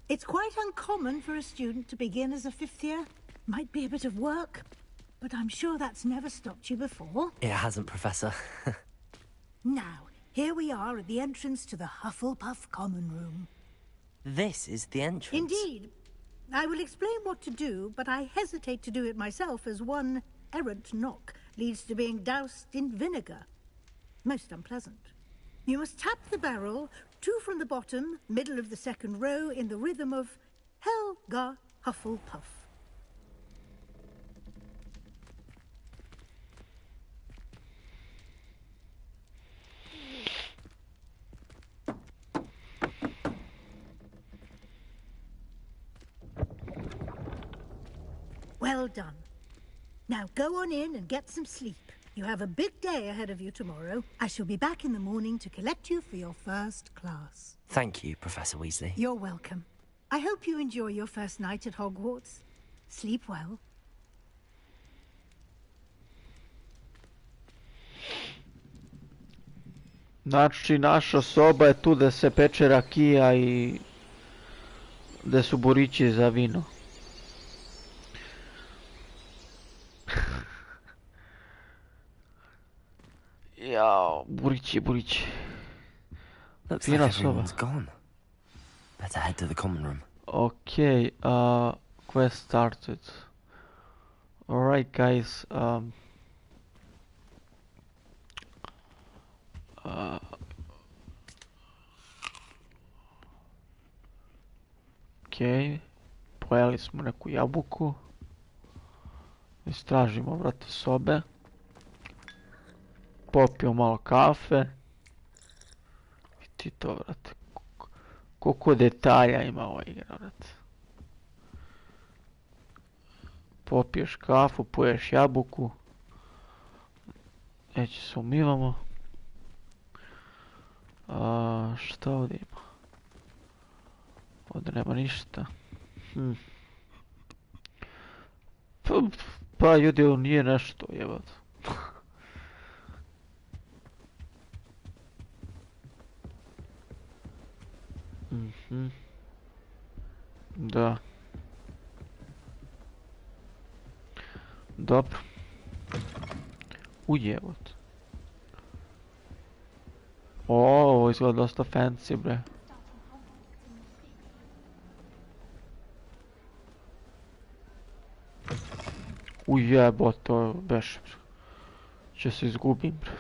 Speaker 10: It's quite uncommon for a student to begin as a fifth year. Might be a bit of work, but I'm sure that's never stopped you before.
Speaker 4: It hasn't, Professor.
Speaker 10: Now, here we are at the entrance to the Hufflepuff common room.
Speaker 4: This is the entrance?
Speaker 10: Indeed. I will explain what to do, but I hesitate to do it myself as one errant knock leads to being doused in vinegar. Most unpleasant. You must tap the barrel, 2 from the bottom, middle of the second row, in the rhythm of Helga Hufflepuff. Well done. Now go on in and get some sleep. You have a big day ahead of you tomorrow. I shall be back in the morning to collect you for your first class.
Speaker 4: Thank you, Professor Weasley.
Speaker 10: You're welcome. I hope you enjoy your first night at Hogwarts. Sleep well.
Speaker 1: Znači, naša soba je tu da se peče rakija i da su burići za vino. Jao, burići. Fina soba.
Speaker 4: Gone. Better head to the common room.
Speaker 1: Okej, quest started. Alright guys, ok, pojeli smo neku jabuku, istražimo vrate sobe, popio malo kafe, i ti to vrate, koliko detalja ima ova igra vrate. Popiješ kafu, poješ jabuku, neće se umivamo. Šta ovdje ima? Ovdje nema ništa. Pa ljudi, ovo nije nešto, jebate. Da. Dobro. Ujebot. Ovo izgleda dosta fancy, bre. Ujebot, to beš, bre. Če se izgubim, bre.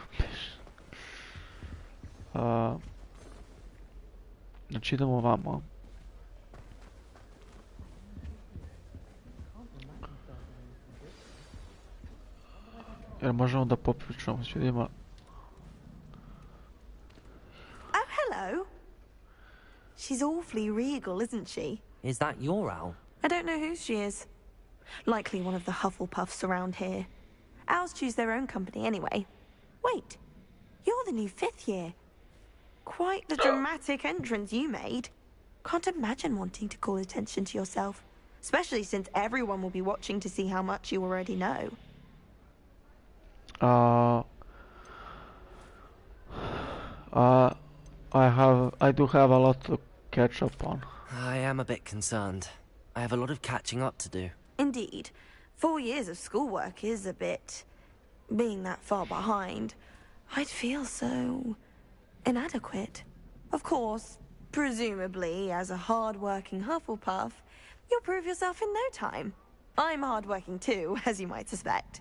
Speaker 1: Znači idemo vamo. Jer možemo da popričamo s ljudima.
Speaker 3: Oh, hello. She's awfully regal, isn't she?
Speaker 4: Is that your owl?
Speaker 3: I don't know whose she is. Likely one of the Hufflepuffs around here. Owls choose their own company anyway. Wait, you're the new 5th year. Quite the dramatic entrance you made. Can't imagine wanting to call attention to yourself, especially since everyone will be watching to see how much you already know.
Speaker 1: I do have a lot to catch up on.
Speaker 4: I am a bit concerned. I have a lot of catching up to do.
Speaker 3: Indeed. 4 years of schoolwork is a bit... being that far behind. I'd feel so... inadequate. Of course, presumably, as a hard-working Hufflepuff, you'll prove yourself in no time. I'm hard-working too, as you might suspect.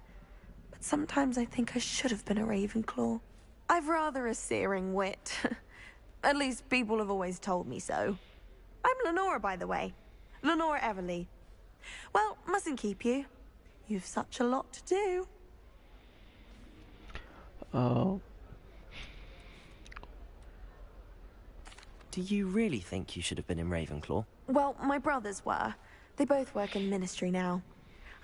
Speaker 3: But sometimes I think I should have been a Ravenclaw. I've rather a searing wit. At least people have always told me so. I'm Lenora, by the way. Lenora Everly. Well, mustn't keep you. You've such a lot to do.
Speaker 4: Do you really think you should have been in Ravenclaw?
Speaker 3: Well, my brothers were. They both work in ministry now.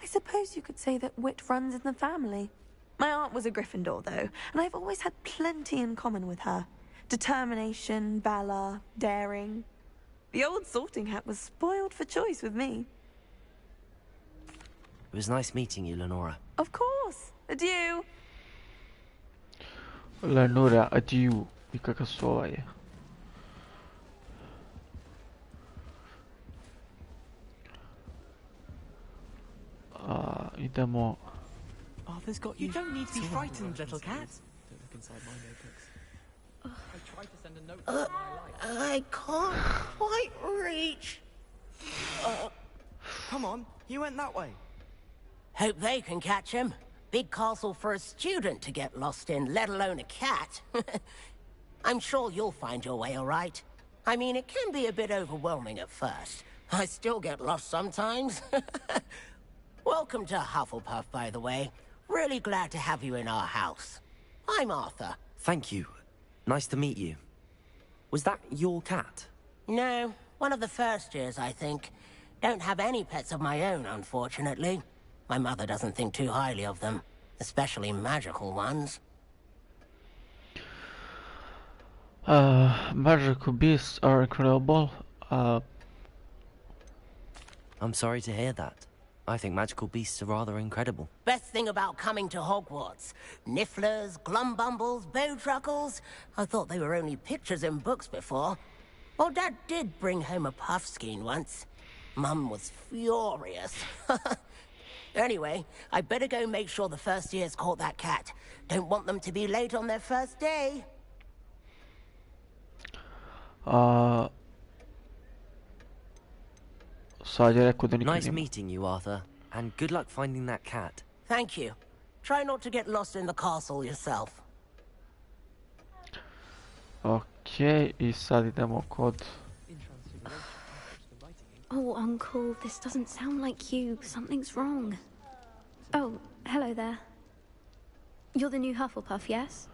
Speaker 3: I suppose you could say that wit runs in the family. My aunt was a Gryffindor, though, and I've always had plenty in common with her. Determination, valor, daring. The old sorting hat was spoiled for choice with me.
Speaker 4: It was nice meeting you, Lenora.
Speaker 3: Of course. Adieu.
Speaker 1: Lenora, adieu. I kakva sova je. Idemo...
Speaker 12: Arthur's got you. You don't need to be frightened, little cat. Don't look inside my notebooks. I tried to send a note to
Speaker 11: I can't quite reach.
Speaker 12: Come on, you went that way.
Speaker 13: Hope they can catch him. Big castle for a student to get lost in, let alone a cat. I'm sure you'll find your way all right. I mean, it can be a bit overwhelming at first. I still get lost sometimes. Welcome to Hufflepuff, by the way. Really glad to have you in our house. I'm Arthur.
Speaker 4: Thank you. Nice to meet you. Was that your cat?
Speaker 13: No, one of the first years, I think. Don't have any pets of my own, unfortunately. My mother doesn't think too highly of them, especially magical ones.
Speaker 1: Magical beasts are incredible.
Speaker 4: I'm sorry to hear that. I think magical beasts are rather incredible.
Speaker 13: Best thing about coming to Hogwarts. Nifflers, glumbumbles, bowtruckles. I thought they were only pictures in books before. Well, Dad did bring home a puffskein once. Mum was furious. Anyway, I better go make sure the first years caught that cat. Don't want them to be late on their first day.
Speaker 1: sad je rekao da nikad
Speaker 4: Nice
Speaker 1: nema.
Speaker 4: meeting you, Arthur, and good luck finding that cat.
Speaker 13: Thank you. Try not to get lost in the castle yourself.
Speaker 1: Okej, i sad idemo kod...
Speaker 14: Oh, Uncle, this doesn't sound like you. Something's wrong. Oh, hello there. You're the new Hufflepuff, yes?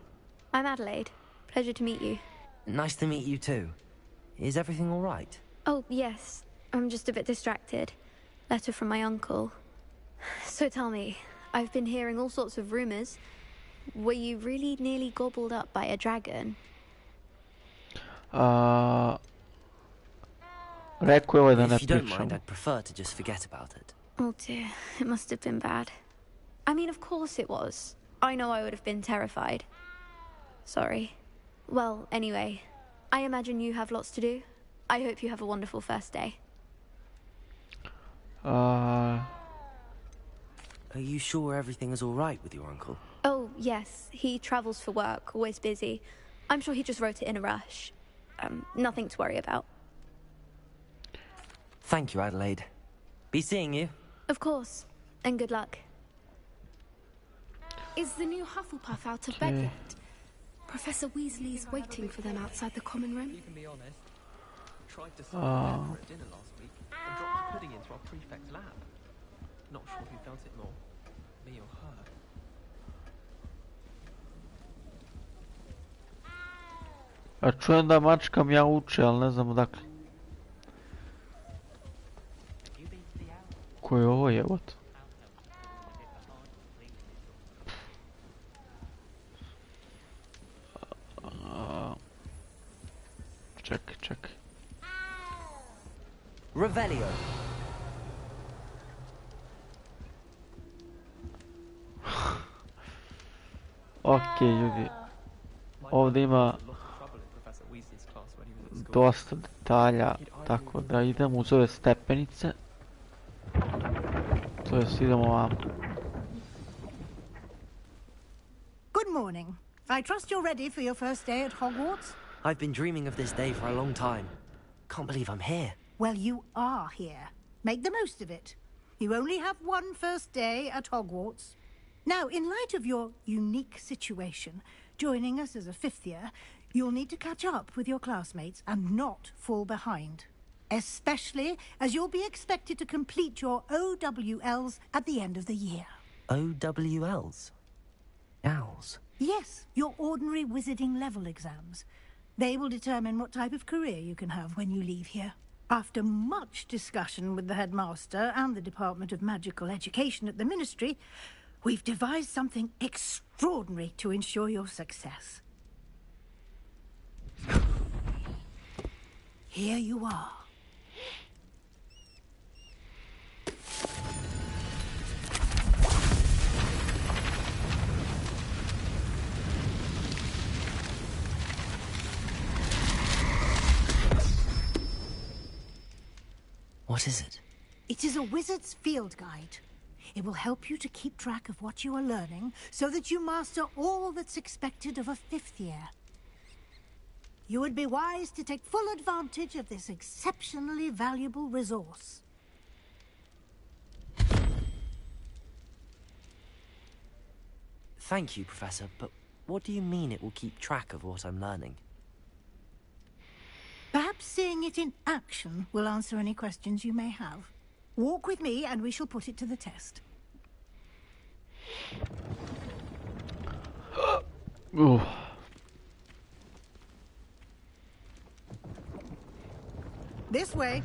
Speaker 14: I'm Adelaide. Pleasure to meet you.
Speaker 4: Nice to meet you too. Is everything all right?
Speaker 14: Oh, yes. I'm just a bit distracted. Letter from my uncle. So tell me, I've been hearing all sorts of rumors. Were you really nearly gobbled up by a dragon?
Speaker 1: Rekao je ovaj da ne
Speaker 4: If you don't
Speaker 1: pričamo.
Speaker 4: mind, I'd prefer to just forget about it.
Speaker 14: Oh dear, it must have been bad. I mean, of course it was. I know I would have been terrified. Sorry. Well, anyway, I imagine you have lots to do. I hope you have a wonderful first day.
Speaker 4: Are you sure everything is all right with your uncle?
Speaker 14: Oh, yes. He travels for work, always busy. I'm sure he just wrote it in a rush. Nothing to worry about.
Speaker 4: Thank you, Adelaide. Be seeing you.
Speaker 14: Of course. And good luck.
Speaker 15: Is the new Hufflepuff out of bed yet? Professor Weasley's waiting for them outside the common room.
Speaker 12: You can be honest. Tried to sign up for dinner last week and dropped pudding into our prefect's lab. Not sure who felt it more, me or her.
Speaker 1: A čujem da mačka mjauče, ali ne znam odakle. Ko je ovo jebot? Čekaj.
Speaker 4: Revelio.
Speaker 1: Okej, ljudi. Ovdje ima dosta detalja, tako da idemo uz ove stepenice. To jest idemo vam.
Speaker 10: Good morning. I trust you're ready for your first day at Hogwarts?
Speaker 4: I've been dreaming of this day for a long time. Can't believe I'm here.
Speaker 10: Well, you are here. Make the most of it. You only have one first day at Hogwarts. Now, in light of your unique situation, joining us as a fifth year, you'll need to catch up with your classmates and not fall behind. Especially as you'll be expected to complete your OWLs at the end of the year.
Speaker 4: OWLs? Owls?
Speaker 10: Yes, your ordinary wizarding level exams. They will determine what type of career you can have when you leave here. After much discussion with the headmaster and the Department of Magical Education at the Ministry, we've devised something extraordinary to ensure your success. Here you are.
Speaker 4: What is it?
Speaker 10: It is a wizard's field guide. It will help you to keep track of what you are learning so that you master all that's expected of a fifth year. You would be wise to take full advantage of this exceptionally valuable resource.
Speaker 4: Thank you, Professor, but what do you mean it will keep track of what I'm learning?
Speaker 10: Perhaps seeing it in action will answer any questions you may have. Walk with me and we shall put it to the test. This way.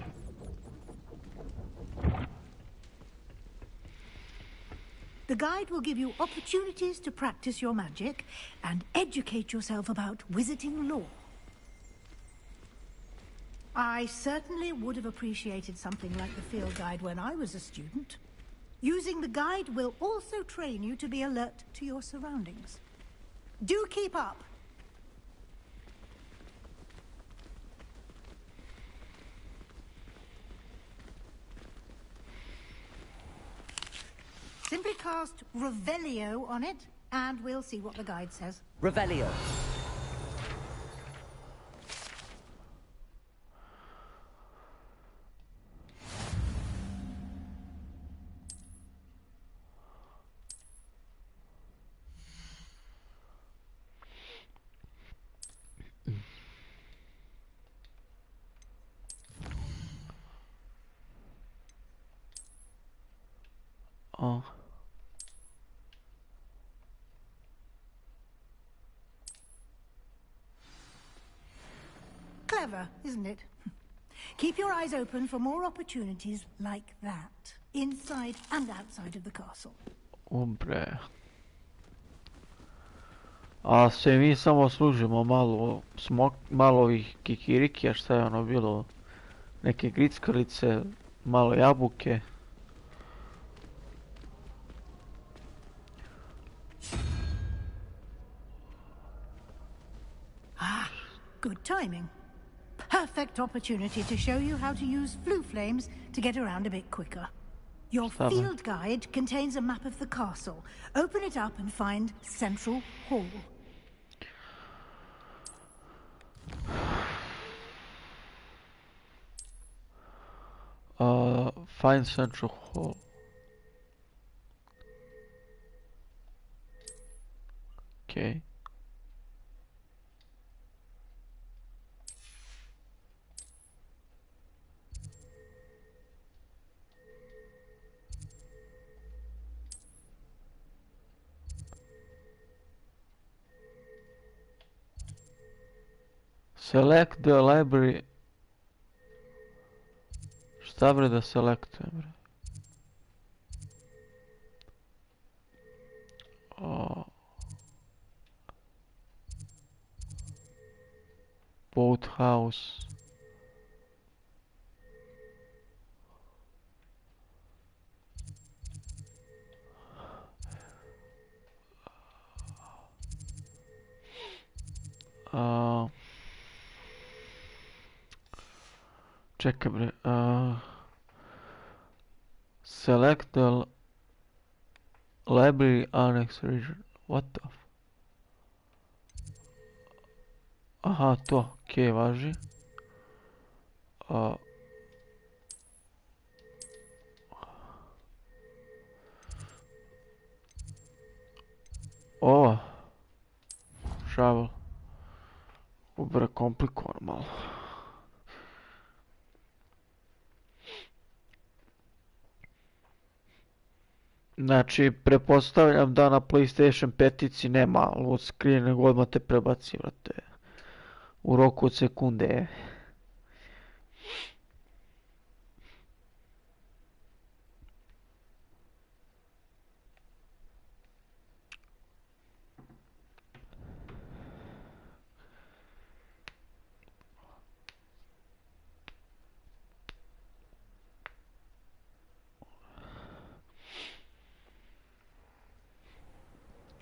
Speaker 10: The guide will give you opportunities to practice your magic and educate yourself about wizarding lore. I certainly would have appreciated something like the field guide when I was a student. Using the guide will also train you to be alert to your surroundings. Do keep up. Simply cast Revelio on it, and we'll see what the guide says.
Speaker 4: Revelio.
Speaker 10: Clever, isn't it? Keep your eyes open for more opportunities like that, inside and outside of the castle.
Speaker 1: Ubre. A se mi samo služimo malo malo ovih kikirikija, šta je ono bilo? Neke grickalice, malo jabuke.
Speaker 10: Ah, good timing. Perfect opportunity to show you how to use flue flames to get around a bit quicker. Your field guide contains a map of the castle. Open it up and find Central Hall.
Speaker 1: Find Central Hall. Okay. Select the library. Šta bre da selektujem bre? Boathouse. Čekaj bre, select the library annex region. What the f... Aha, to, okej, važi. Ovo. Shovel. Ubre, komplikovan malo. Znači, prepostavljam da na PlayStation 5-ici nema load screen, nego odmah te prebaci, vrate. U roku od sekunde.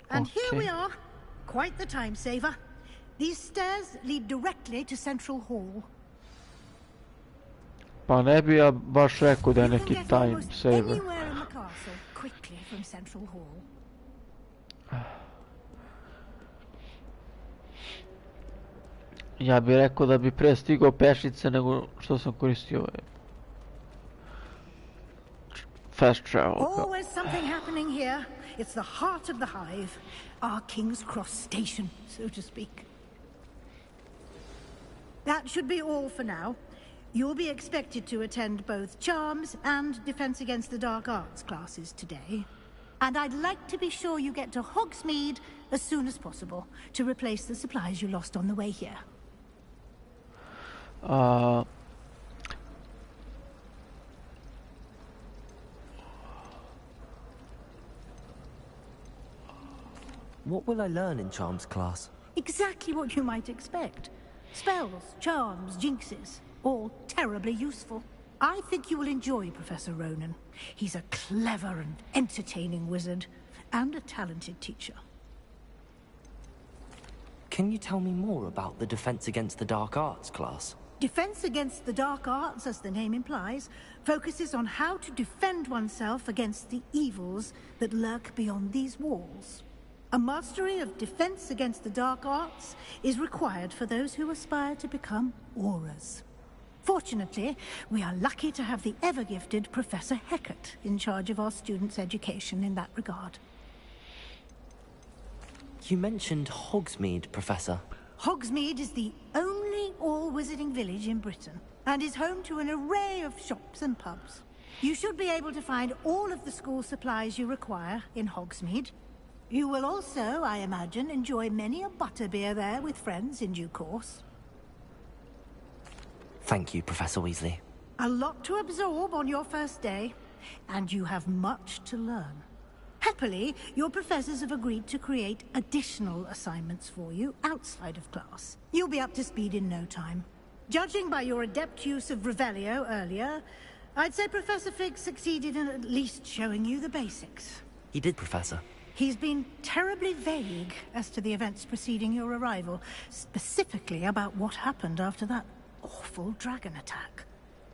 Speaker 10: And here we are. Quite the time saver. These stairs lead directly to Central Hall.
Speaker 1: Pa ne bi ja baš rekao da je neki time saver.
Speaker 10: Anywhere in the castle quickly from Central Hall.
Speaker 1: Ja bih rekao da bi pre stigao pešice nego što sam koristio ovaj fast travel.
Speaker 10: Always something happening here. It's the heart of the hive, our King's Cross station, so to speak. That should be all for now. You'll be expected to attend both Charms and Defense Against the Dark Arts classes today. And I'd like to be sure you get to Hogsmeade as soon as possible to replace the supplies you lost on the way here.
Speaker 4: What will I learn in Charms class?
Speaker 10: Exactly what you might expect. Spells, charms, jinxes, all terribly useful. I think you will enjoy Professor Ronan. He's a clever and entertaining wizard, and a talented teacher.
Speaker 4: Can you tell me more about the Defense Against the Dark Arts class?
Speaker 10: Defense Against the Dark Arts, as the name implies, focuses on how to defend oneself against the evils that lurk beyond these walls. A mastery of Defense Against the Dark Arts is required for those who aspire to become auras. Fortunately, we are lucky to have the ever-gifted Professor Hecat in charge of our students' education in that regard.
Speaker 4: You mentioned Hogsmeade, Professor.
Speaker 10: Hogsmeade is the only all-wizarding village in Britain, and is home to an array of shops and pubs. You should be able to find all of the school supplies you require in Hogsmeade. You will also, I imagine, enjoy many a butterbeer there with friends in due course.
Speaker 4: Thank you, Professor Weasley.
Speaker 10: A lot to absorb on your first day, and you have much to learn. Happily, your professors have agreed to create additional assignments for you outside of class. You'll be up to speed in no time. Judging by your adept use of Revelio earlier, I'd say Professor Fig succeeded in at least showing you the basics.
Speaker 4: He did, Professor.
Speaker 10: He's been terribly vague as to the events preceding your arrival, specifically about what happened after that awful dragon attack.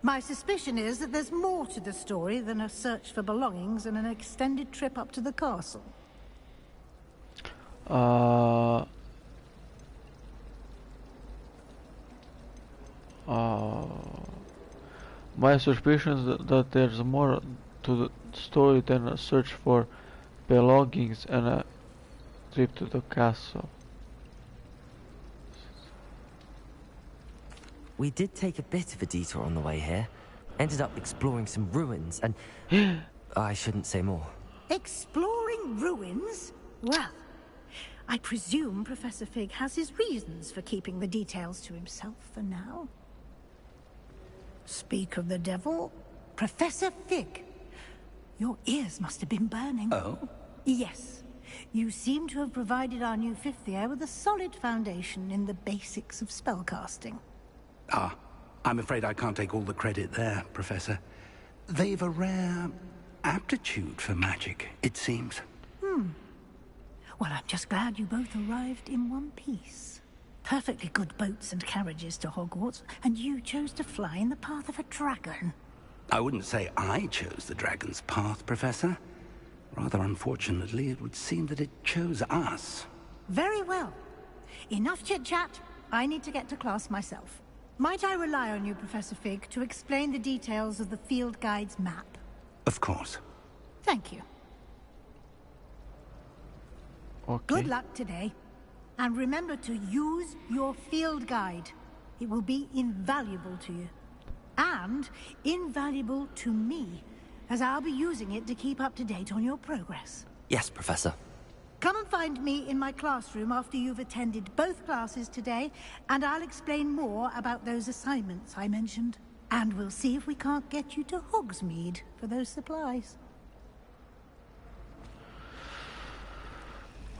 Speaker 10: My suspicion is that there's more to the story than a search for belongings and an extended trip up to the castle.
Speaker 1: My suspicion is that there's more to the story than a search for belongings and a trip to the castle.
Speaker 4: We did take a bit of a detour on the way here. Ended up exploring some ruins and... I shouldn't say more.
Speaker 10: Exploring ruins? Well, I presume Professor Fig has his reasons for keeping the details to himself for now. Speak of the devil, Professor Fig. Your ears must have been burning.
Speaker 5: Oh?
Speaker 10: Yes. You seem to have provided our new fifth year with a solid foundation in the basics of spellcasting.
Speaker 5: Ah, I'm afraid I can't take all the credit there, Professor. They've a rare aptitude for magic, it seems.
Speaker 10: Well, I'm just glad you both arrived in one piece. Perfectly good boats and carriages to Hogwarts, and you chose to fly in the path of a dragon.
Speaker 5: I wouldn't say I chose the dragon's path, Professor. Rather unfortunately, it would seem that it chose us.
Speaker 10: Very well. Enough chit-chat. I need to get to class myself. Might I rely on you, Professor Fig, to explain the details of the field guide's map?
Speaker 5: Of course.
Speaker 10: Thank you.
Speaker 1: Okay.
Speaker 10: Good luck today. And remember to use your field guide. It will be invaluable to you. And invaluable to me, as I'll be using it to keep up to date on your progress.
Speaker 4: Yes, Professor.
Speaker 10: Come and find me in my classroom after you've attended both classes today, and I'll explain more about those assignments I mentioned. And we'll see if we can't get you to Hogsmeade for those supplies.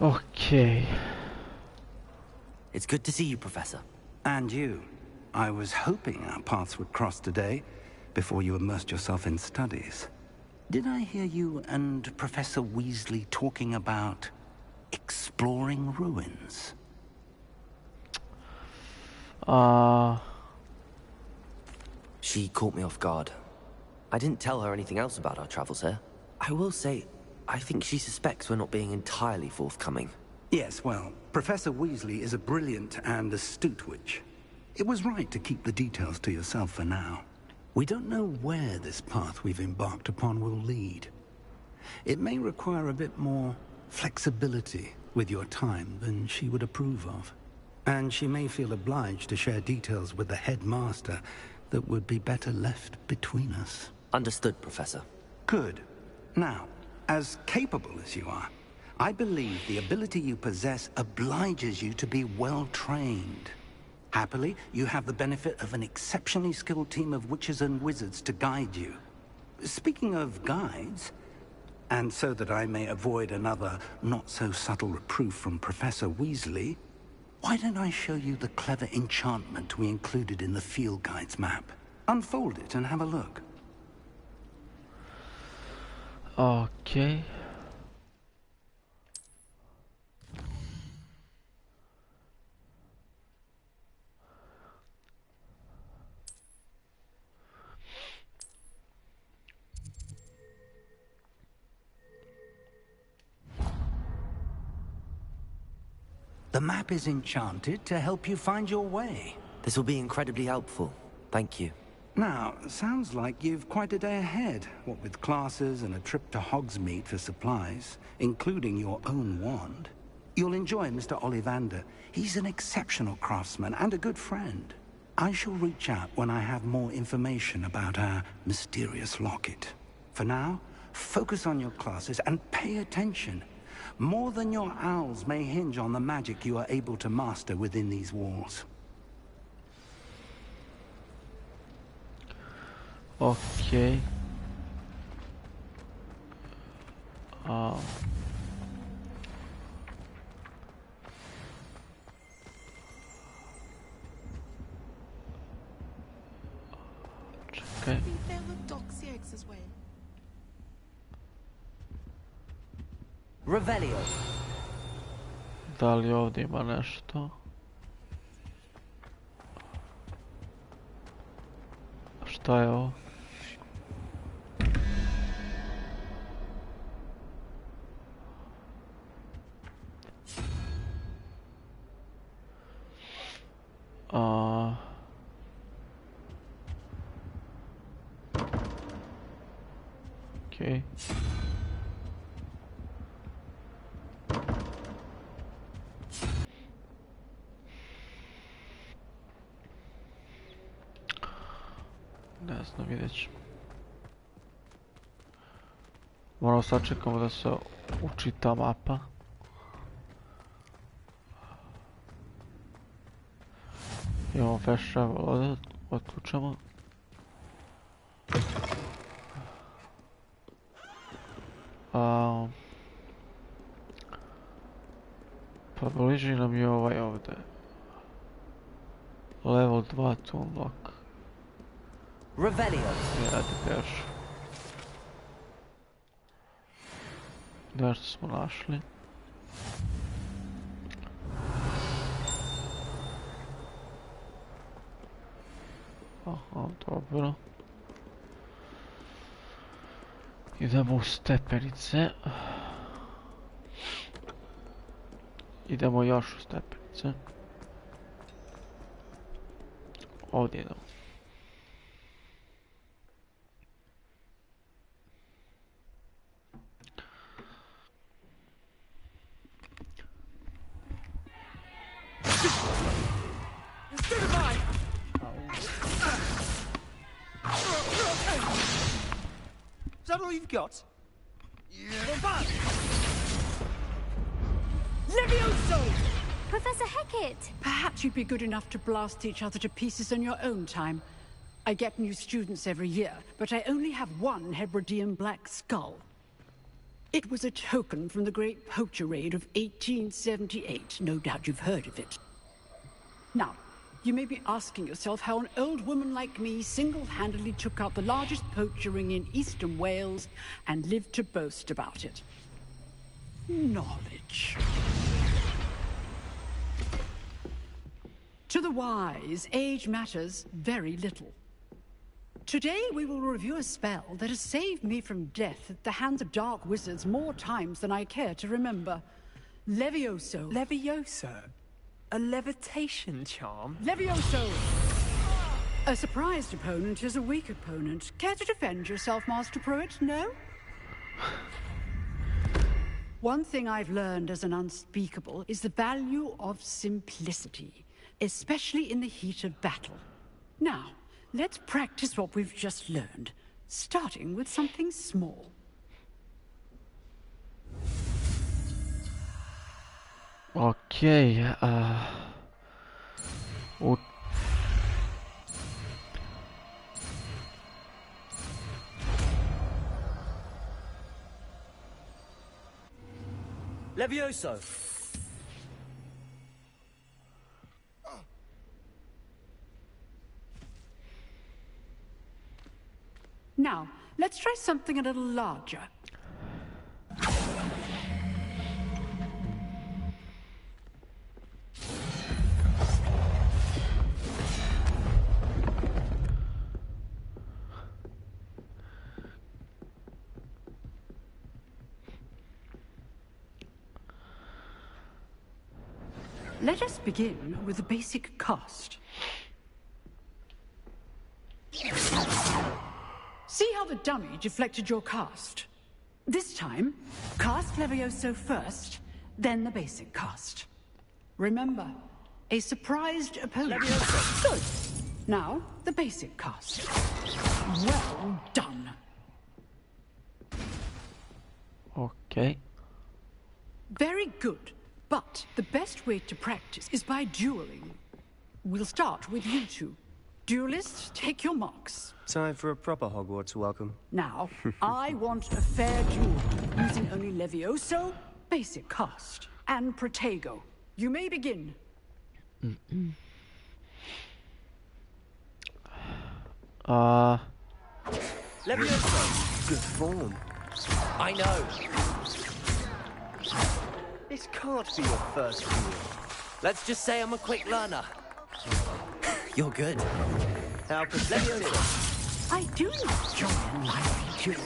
Speaker 1: Okay.
Speaker 4: It's good to see you, Professor.
Speaker 5: And you. I was hoping our paths would cross today, before you immersed yourself in studies. Did I hear you and Professor Weasley talking about exploring ruins?
Speaker 4: She caught me off guard. I didn't tell her anything else about our travels here. I will say, I think she suspects we're not being entirely forthcoming.
Speaker 5: Yes, well, Professor Weasley is a brilliant and astute witch. It was right to keep the details to yourself for now. We don't know where this path we've embarked upon will lead. It may require a bit more flexibility with your time than she would approve of. And she may feel obliged to share details with the headmaster that would be better left between us.
Speaker 4: Understood, Professor.
Speaker 5: Good. Now, as capable as you are, I believe the ability you possess obliges you to be well trained. Happily, you have the benefit of an exceptionally skilled team of witches and wizards to guide you. Speaking of guides, and so that I may avoid another not-so-subtle reproof from Professor Weasley, why don't I show you the clever enchantment we included in the field guide's map? Unfold it and have a look.
Speaker 1: Okay.
Speaker 5: The map is enchanted to help you find your way.
Speaker 4: This will be incredibly helpful. Thank you.
Speaker 5: Now, sounds like you've quite a day ahead, what with classes and a trip to Hogsmeade for supplies, including your own wand. You'll enjoy Mr. Ollivander. He's an exceptional craftsman and a good friend. I shall reach out when I have more information about our mysterious locket. For now, focus on your classes and pay attention. More than your owls may hinge on the magic you are able to master within these walls.
Speaker 1: Okay. Čekaj.
Speaker 4: Revelio.
Speaker 1: Da li ovdje ima nešto? Šta je ovo? Okay. Ne znam, vidjet ću. Moramo sačekamo da se učita mapa. Imamo fast travel ovdje, otključamo. Pa bliži nam je ovaj ovdje. Level 2 to unlock.
Speaker 4: Revelio.
Speaker 1: Ajde peš. Nešto smo našli. Aha, dobro. Idemo u stepenice. Idemo još u stepenice. Ovdje idemo.
Speaker 16: Is that all you've got? Yeah.
Speaker 17: Levioso!
Speaker 15: Professor Hecat!
Speaker 17: Perhaps you'd be good enough to blast each other to pieces on your own time. I get new students every year, but I only have one Hebridean black skull. It was a token from the Great Poacher Raid of 1878. No doubt you've heard of it. Now, you may be asking yourself how an old woman like me single-handedly took out the largest poacher ring in eastern Wales and lived to boast about it. Knowledge. To the wise, age matters very little. Today we will review a spell that has saved me from death at the hands of dark wizards more times than I care to remember. Levioso.
Speaker 12: Levioso? A levitation charm?
Speaker 17: Levioso! A surprised opponent is a weak opponent. Care to defend yourself, Master Pruitt? No? One thing I've learned as an unspeakable is the value of simplicity, especially in the heat of battle. Now, let's practice what we've just learned, starting with something small.
Speaker 1: Okay,
Speaker 4: Levioso.
Speaker 17: Now, let's try something a little larger. Let us begin with the basic cast. See how the dummy deflected your cast? This time, cast Levioso first, then the basic cast. Remember, a surprised opponent.
Speaker 4: Levioso.
Speaker 17: Good. Now, the basic cast. Well done.
Speaker 1: Okay.
Speaker 17: Very good. But the best way to practice is by dueling. We'll start with you two. Duelists, take your marks.
Speaker 18: Time for a proper Hogwarts welcome.
Speaker 17: Now, I want a fair duel, using only Levioso, basic cast, and Protego. You may begin.
Speaker 18: Levioso! Good form.
Speaker 4: I know.
Speaker 18: This can't be your first duel.
Speaker 4: Let's just say I'm a quick learner. You're good.
Speaker 18: How pathetic.
Speaker 17: I do enjoy a lively duel.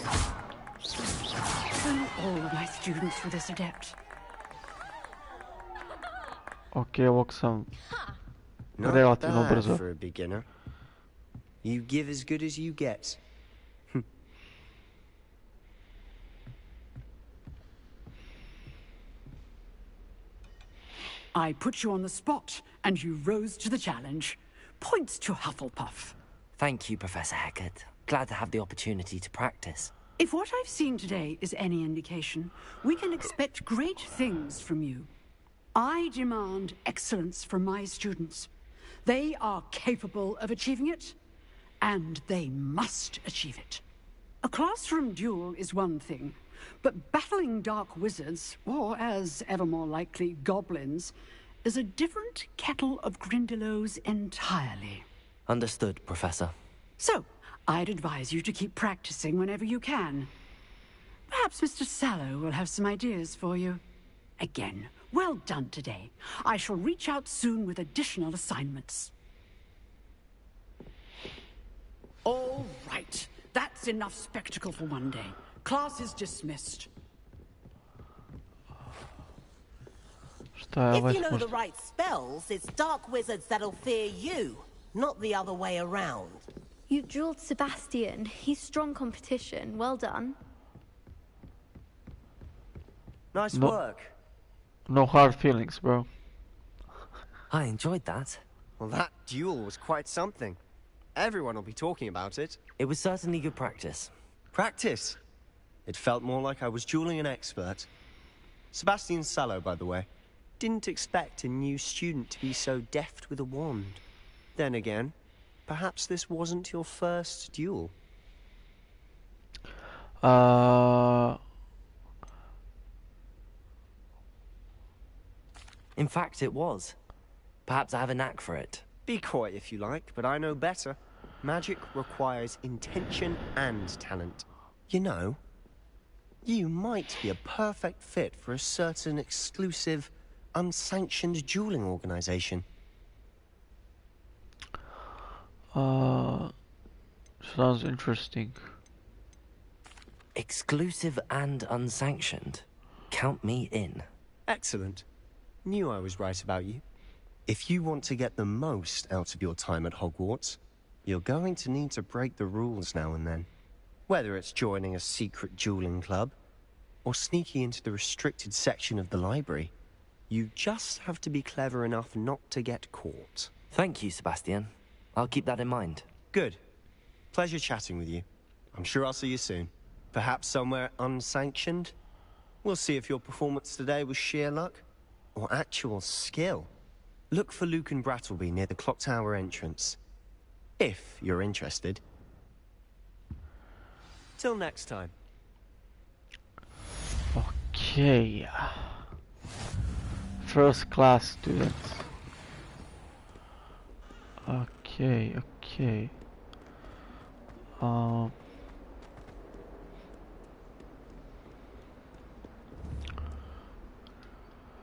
Speaker 17: All of my students for this adept.
Speaker 1: Ok, ovog sam
Speaker 18: Not
Speaker 1: relativno
Speaker 18: bad
Speaker 1: brzo.
Speaker 18: for a beginner. You give as good as you get.
Speaker 17: I put you on the spot, and you rose to the challenge. Points to Hufflepuff.
Speaker 4: Thank you, Professor Hecat. Glad to have the opportunity to practice.
Speaker 17: If what I've seen today is any indication, we can expect great things from you. I demand excellence from my students. They are capable of achieving it, and they must achieve it. A classroom duel is one thing, but battling dark wizards, or as ever more likely, goblins, is a different kettle of Grindylows entirely.
Speaker 4: Understood, Professor.
Speaker 17: So, I'd advise you to keep practicing whenever you can. Perhaps Mr. Sallow will have some ideas for you. Again, well done today. I shall reach out soon with additional assignments. All right. That's enough spectacle for one day. Class is dismissed.
Speaker 13: If you know the right spells, it's dark wizards that'll fear you, not the other way around.
Speaker 14: You drilled Sebastian. He's strong competition. Well done.
Speaker 18: Nice work.
Speaker 1: No hard feelings, bro.
Speaker 4: I enjoyed that.
Speaker 18: Well, that duel was quite something. Everyone will be talking about it.
Speaker 4: It was certainly good practice.
Speaker 18: Practice? It felt more like I was dueling an expert. Sebastian Sallow, by the way. Didn't expect a new student to be so deft with a wand. Then again, perhaps this wasn't your first duel.
Speaker 4: In fact, it was. Perhaps I have a knack for it.
Speaker 18: Be coy if you like, but I know better. Magic requires intention and talent. You know, you might be a perfect fit for a certain exclusive, unsanctioned dueling organization.
Speaker 1: Sounds interesting.
Speaker 4: Exclusive and unsanctioned. Count me in.
Speaker 18: Excellent. Knew I was right about you. If you want to get the most out of your time at Hogwarts, you're going to need to break the rules now and then. Whether it's joining a secret dueling club, or sneaking into the restricted section of the library, you just have to be clever enough not to get caught.
Speaker 4: Thank you, Sebastian. I'll keep that in mind.
Speaker 18: Good. Pleasure chatting with you. I'm sure I'll see you soon. Perhaps somewhere unsanctioned? We'll see if your performance today was sheer luck, or actual skill. Look for Luke and Brattleby near the clock tower entrance. If you're interested. Till next time.
Speaker 1: Okay. First class students. Okay.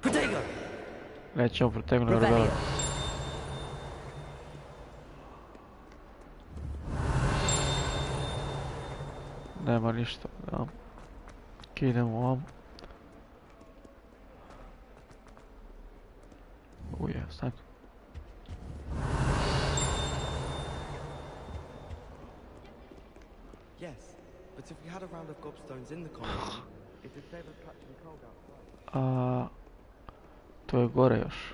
Speaker 4: Protego!
Speaker 1: Nećemo protegnuti rebela. Nema ništa, da. Ok, idemo ovam. Uje, stani.
Speaker 12: Yes, but if we had a round of gobstones in the common room, it would favor catching cold outside.
Speaker 1: To je gore još.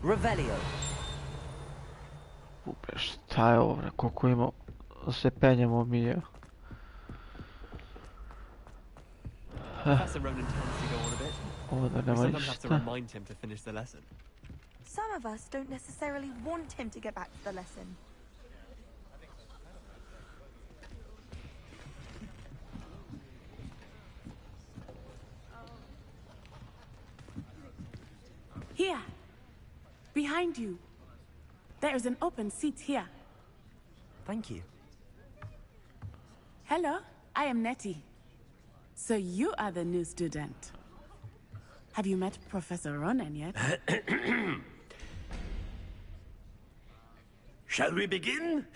Speaker 4: Revelio.
Speaker 1: Upe, šta je ovo, koliko ima da se penjemo mi je.
Speaker 12: Professor Ronan tends to go on a bit.
Speaker 1: Ovo da
Speaker 12: We
Speaker 1: nema
Speaker 12: sometimes have to
Speaker 1: ništa.
Speaker 12: remind him to finish the lesson.
Speaker 3: Some of us don't necessarily want him to get back to the lesson.
Speaker 19: Here. Behind you. There is an open seat here.
Speaker 4: Thank you.
Speaker 19: Hello, I am Nettie. So you are the new student. Have you met Professor Ronan yet?
Speaker 8: Shall we begin?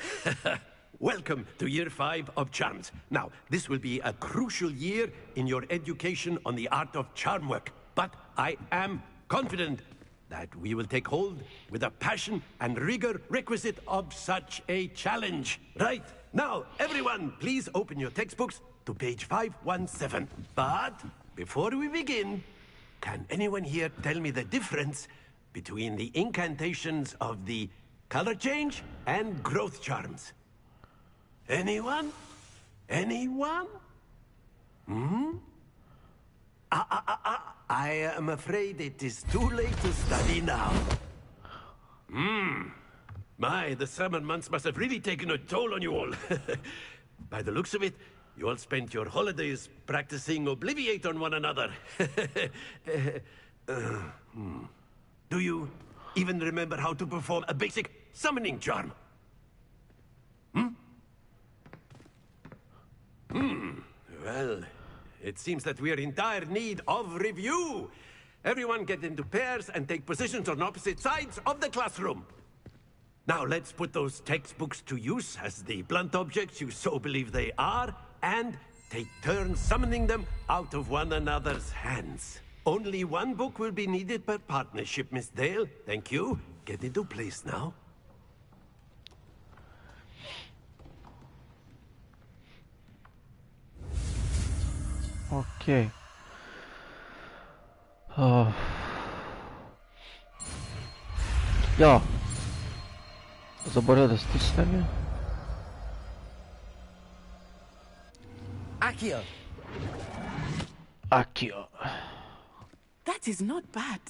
Speaker 8: Welcome to Year 5 of Charms. Now, this will be a crucial year in your education on the art of charm work. But I am confident that we will take hold with the passion and rigor requisite of such a challenge. Right, now, everyone, please open your textbooks to page 517. But before we begin, can anyone here tell me the difference between the incantations of the color change and growth charms? Anyone? Anyone? I am afraid it is too late to study now. My, the summer months must have really taken a toll on you all. By the looks of it, you all spent your holidays practicing Obliviate on one another. Do you even remember how to perform a basic summoning charm? Well, it seems that we are in dire need of review. Everyone get into pairs and take positions on opposite sides of the classroom. Now let's put those textbooks to use as the blunt objects you so believe they are, and take turns summoning them out of one another's hands. Only one book will be needed per partnership, Miss Dale. Thank you. Get into place now.
Speaker 1: Okej. Ja. Zaboravio da stisnem je.
Speaker 4: Accio.
Speaker 1: Accio.
Speaker 19: That is not bad.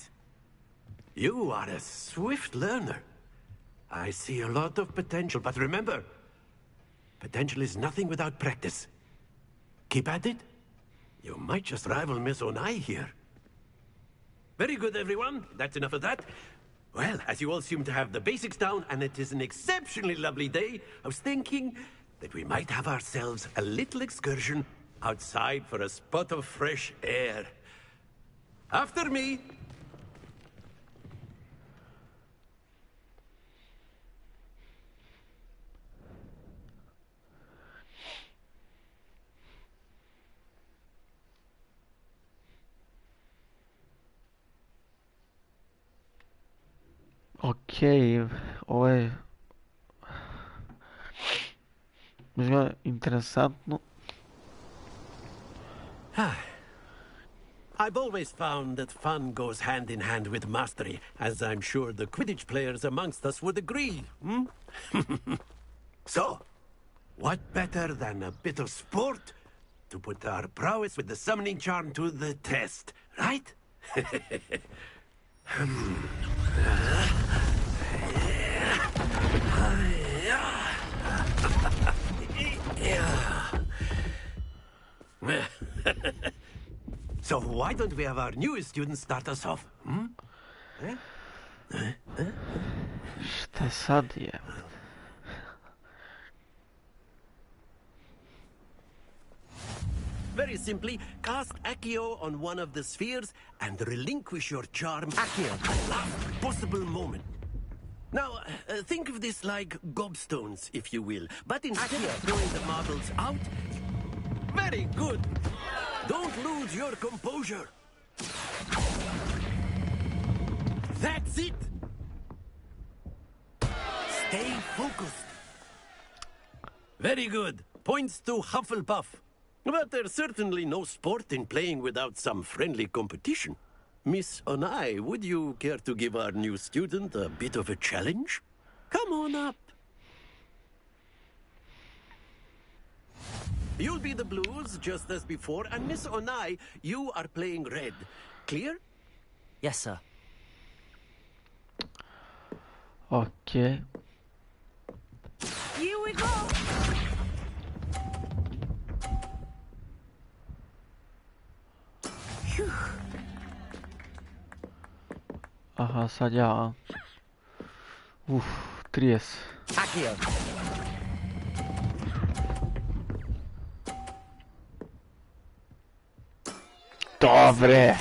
Speaker 8: You are a swift learner. I see a lot of potential, but remember, potential is nothing without practice. Keep at it. You might just rival Miss Onai here. Very good, everyone. That's enough of that. Well, as you all seem to have the basics down, and it is an exceptionally lovely day, I was thinking that we might have ourselves a little excursion outside for a spot of fresh air. After me.
Speaker 1: Okej, ovo je izgleda interesantno.
Speaker 8: I've always found that fun goes hand in hand with mastery, as I'm sure the Quidditch players amongst us would agree. So, what better than a bit of sport to put our prowess with the summoning charm to the test, right? So why don't we have our newest student start us off?
Speaker 1: Šta sad je?
Speaker 8: Very simply, cast Accio on one of the spheres and relinquish your charm at the last possible moment. Now, think of this like gobstones, if you will. But instead of throwing the marbles out... Very good! Don't lose your composure. That's it! Stay focused. Very good. Points to Hufflepuff. But there's certainly no sport in playing without some friendly competition. Miss Onai, would you care to give our new student a bit of a challenge? Come on up. You'll be the blues, just as before, and Miss Onai, you are playing red. Clear?
Speaker 4: Yes, sir.
Speaker 1: Okay.
Speaker 19: Here we go. Phew.
Speaker 1: Aha, sad ja. 30.
Speaker 4: Accio.
Speaker 1: Dobre.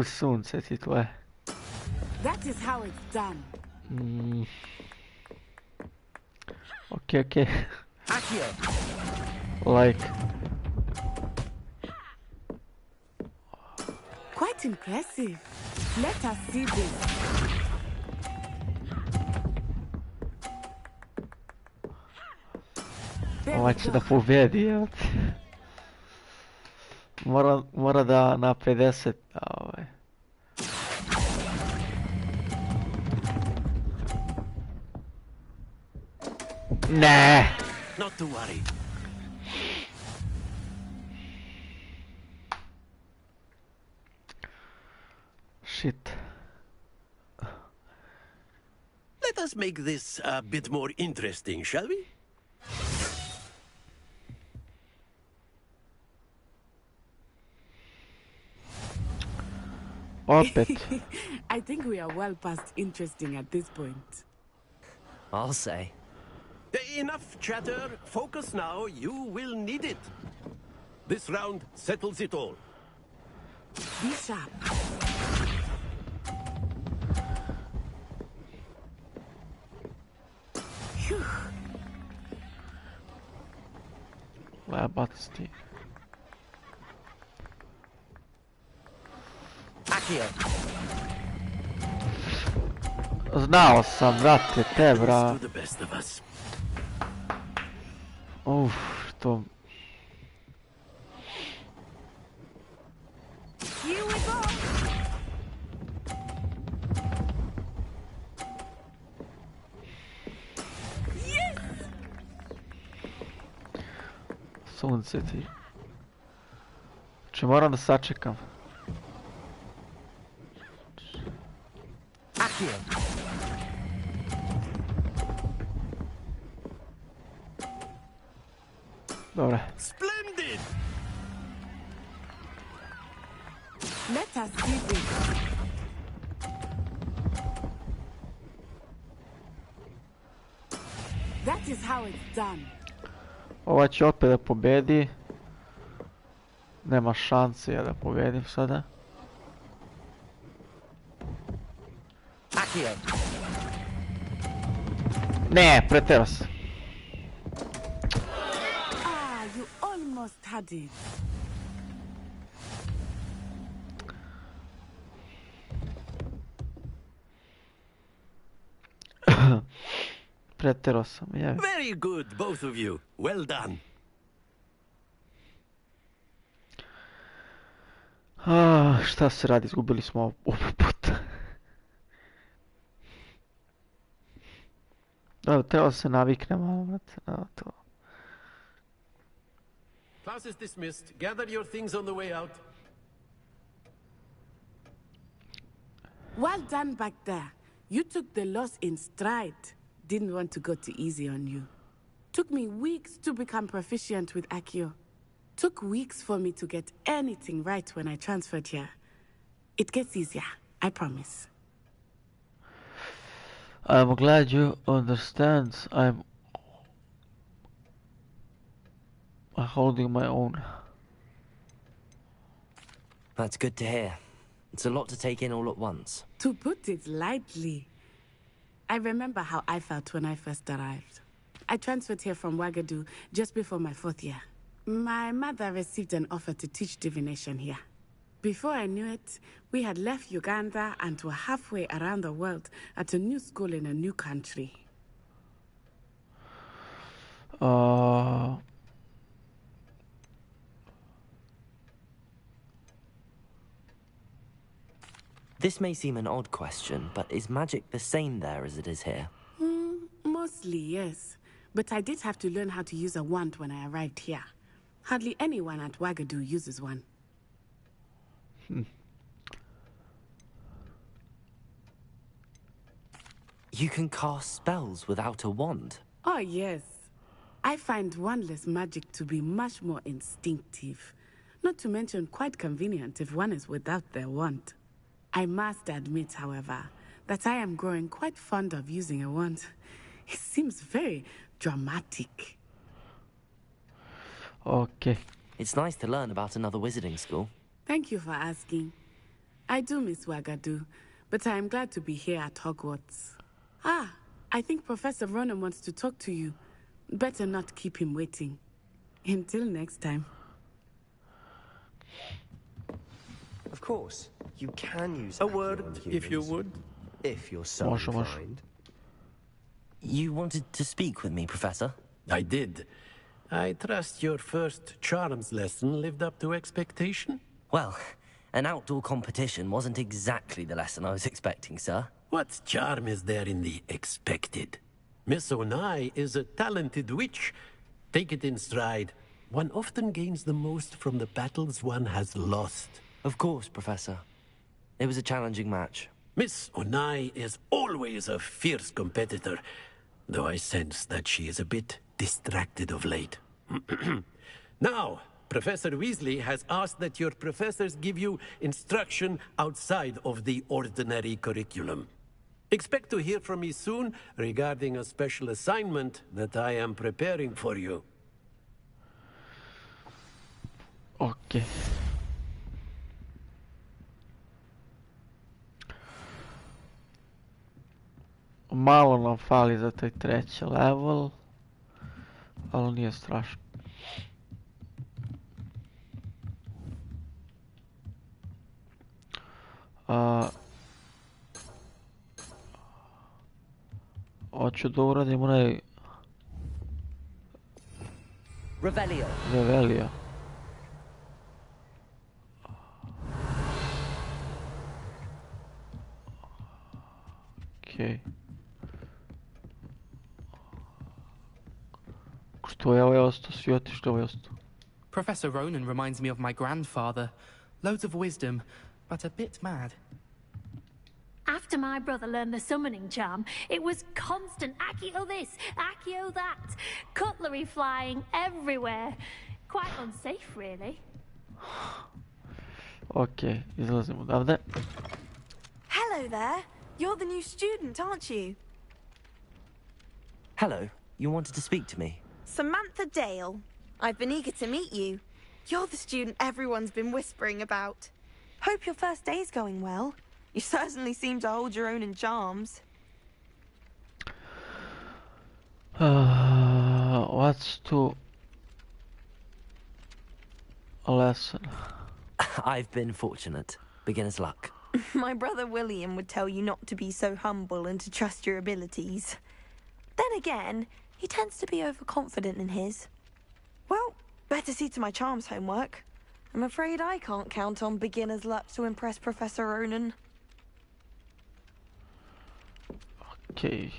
Speaker 1: Sunce ti to je.
Speaker 19: That is how it's done.
Speaker 1: Okay.
Speaker 19: Accio.
Speaker 1: Like.
Speaker 19: Quite impressive. Let us see this.
Speaker 1: Ovaj će da pobedi, evo ti. Mora da na 50, Ne!
Speaker 8: Not to worry.
Speaker 1: Shit.
Speaker 8: Let us make this a bit more interesting, shall we?
Speaker 1: Opet.
Speaker 19: I think we are well past interesting at this point.
Speaker 4: I'll say.
Speaker 8: Enough chatter. Focus now. You will need it. This round settles it all.
Speaker 19: Be sharp. Phew.
Speaker 1: Jebati.
Speaker 4: Accio.
Speaker 1: Znao sam, brate, te, bra.
Speaker 8: To the best of us.
Speaker 1: To...
Speaker 19: Here we go. Yes.
Speaker 1: Sunce ti. Če moram da sačekam.
Speaker 4: Accio.
Speaker 1: Dobre.
Speaker 8: Splendid.
Speaker 19: Let us see this. That is how it's done.
Speaker 1: Ova će opet da pobedi. Nema šanse ja da pobedim sada.
Speaker 4: Accio.
Speaker 1: Ne, pretero se.
Speaker 19: Ah, you almost had it.
Speaker 1: Pretero sam, je.
Speaker 8: Very good, both of you. Well done.
Speaker 1: Šta se radi, izgubili smo oba puta. Da, treba se navikne malo, brate, na to.
Speaker 8: Class is dismissed. Gather your things on the way out.
Speaker 19: Well done back there. You took the loss in stride. Didn't want to go too easy on you. Took me weeks to become proficient with Accio. Took weeks for me to get anything right when I transferred here. It gets easier, I promise.
Speaker 1: I'm glad you understand. I'm holding my own.
Speaker 4: That's good to hear. It's a lot to take in all at once.
Speaker 19: To put it lightly, I remember how I felt when I first arrived. I transferred here from Ouagadougou just before my 4th year. My mother received an offer to teach divination here. Before I knew it, we had left Uganda and were halfway around the world at a new school in a new country.
Speaker 4: This may seem an odd question, but is magic the same there as it is here?
Speaker 19: Mostly, yes. But I did have to learn how to use a wand when I arrived here. Hardly anyone at Wagadu uses one.
Speaker 4: You can cast spells without a wand?
Speaker 19: Oh, yes. I find wandless magic to be much more instinctive. Not to mention quite convenient if one is without their wand. I must admit, however, that I am growing quite fond of using a wand. It seems very dramatic.
Speaker 1: Okay.
Speaker 4: It's nice to learn about another wizarding school.
Speaker 19: Thank you for asking. I do miss Wagadu, but I am glad to be here at Hogwarts. Ah, I think Professor Ronan wants to talk to you. Better not keep him waiting. Until next time.
Speaker 18: Of course, you can use
Speaker 8: a word, if you would.
Speaker 18: If you're so inclined.
Speaker 4: You wanted to speak with me, Professor?
Speaker 8: I did. I trust your first charms lesson lived up to expectation?
Speaker 4: Well, an outdoor competition wasn't exactly the lesson I was expecting, sir.
Speaker 8: What charm is there in the expected? Miss Onai is a talented witch. Take it in stride. One often gains the most from the battles one has lost.
Speaker 4: Of course, Professor. It was a challenging match.
Speaker 8: Miss Onai is always a fierce competitor, though I sense that she is a bit distracted of late. Now, Professor Weasley has asked that your professors give you instruction outside of the ordinary curriculum. Expect to hear from me soon regarding a special assignment that I am preparing for you.
Speaker 1: Okay. Malo nam fali za taj treći level, ali nije strašno. Hoću da uradim onaj... Revelio. Okej. Što je ovaj ostao? Svi otišli, ovaj ostao.
Speaker 12: Professor Ronan reminds me of my grandfather. Loads of wisdom, but a bit mad.
Speaker 20: After my brother learned the summoning charm, it was constant Accio this, Accio that. Cutlery flying everywhere. Quite unsafe, really.
Speaker 1: Okay, izlazimo odavde.
Speaker 3: Hello there. You're the new student, aren't you?
Speaker 4: Hello. You wanted to speak to me?
Speaker 3: Samantha Dale. I've been eager to meet you. You're the student everyone's been whispering about. Hope your first day's going well. You certainly seem to hold your own in charms.
Speaker 1: What's to a lesson?
Speaker 4: I've been fortunate. Beginner's luck.
Speaker 3: My brother William would tell you not to be so humble and to trust your abilities. Then again, he tends to be overconfident in his. Well, better see to my charms homework. I'm afraid I can't count on beginner's luck to impress Professor Ronan.
Speaker 1: Okay.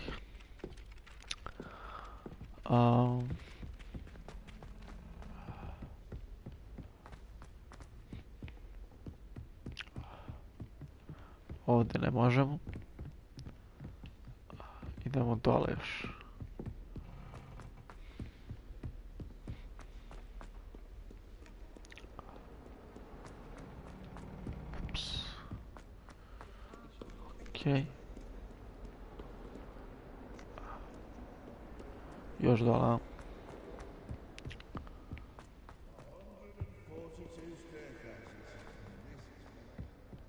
Speaker 1: Ovdje ne možemo. Idemo dole još. Ups. Okej. Još dole.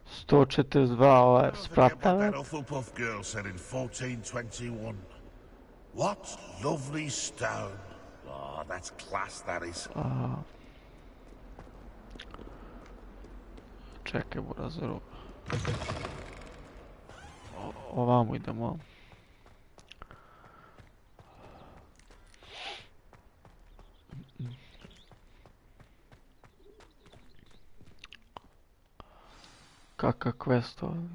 Speaker 1: Sto 42 sprata.
Speaker 21: That Hufflepuff girl said in 1421. What lovely stone. Oh, that's class, that is.
Speaker 1: Čekaj, burazeru. Ovamo idemo. Kakav quest ovdje?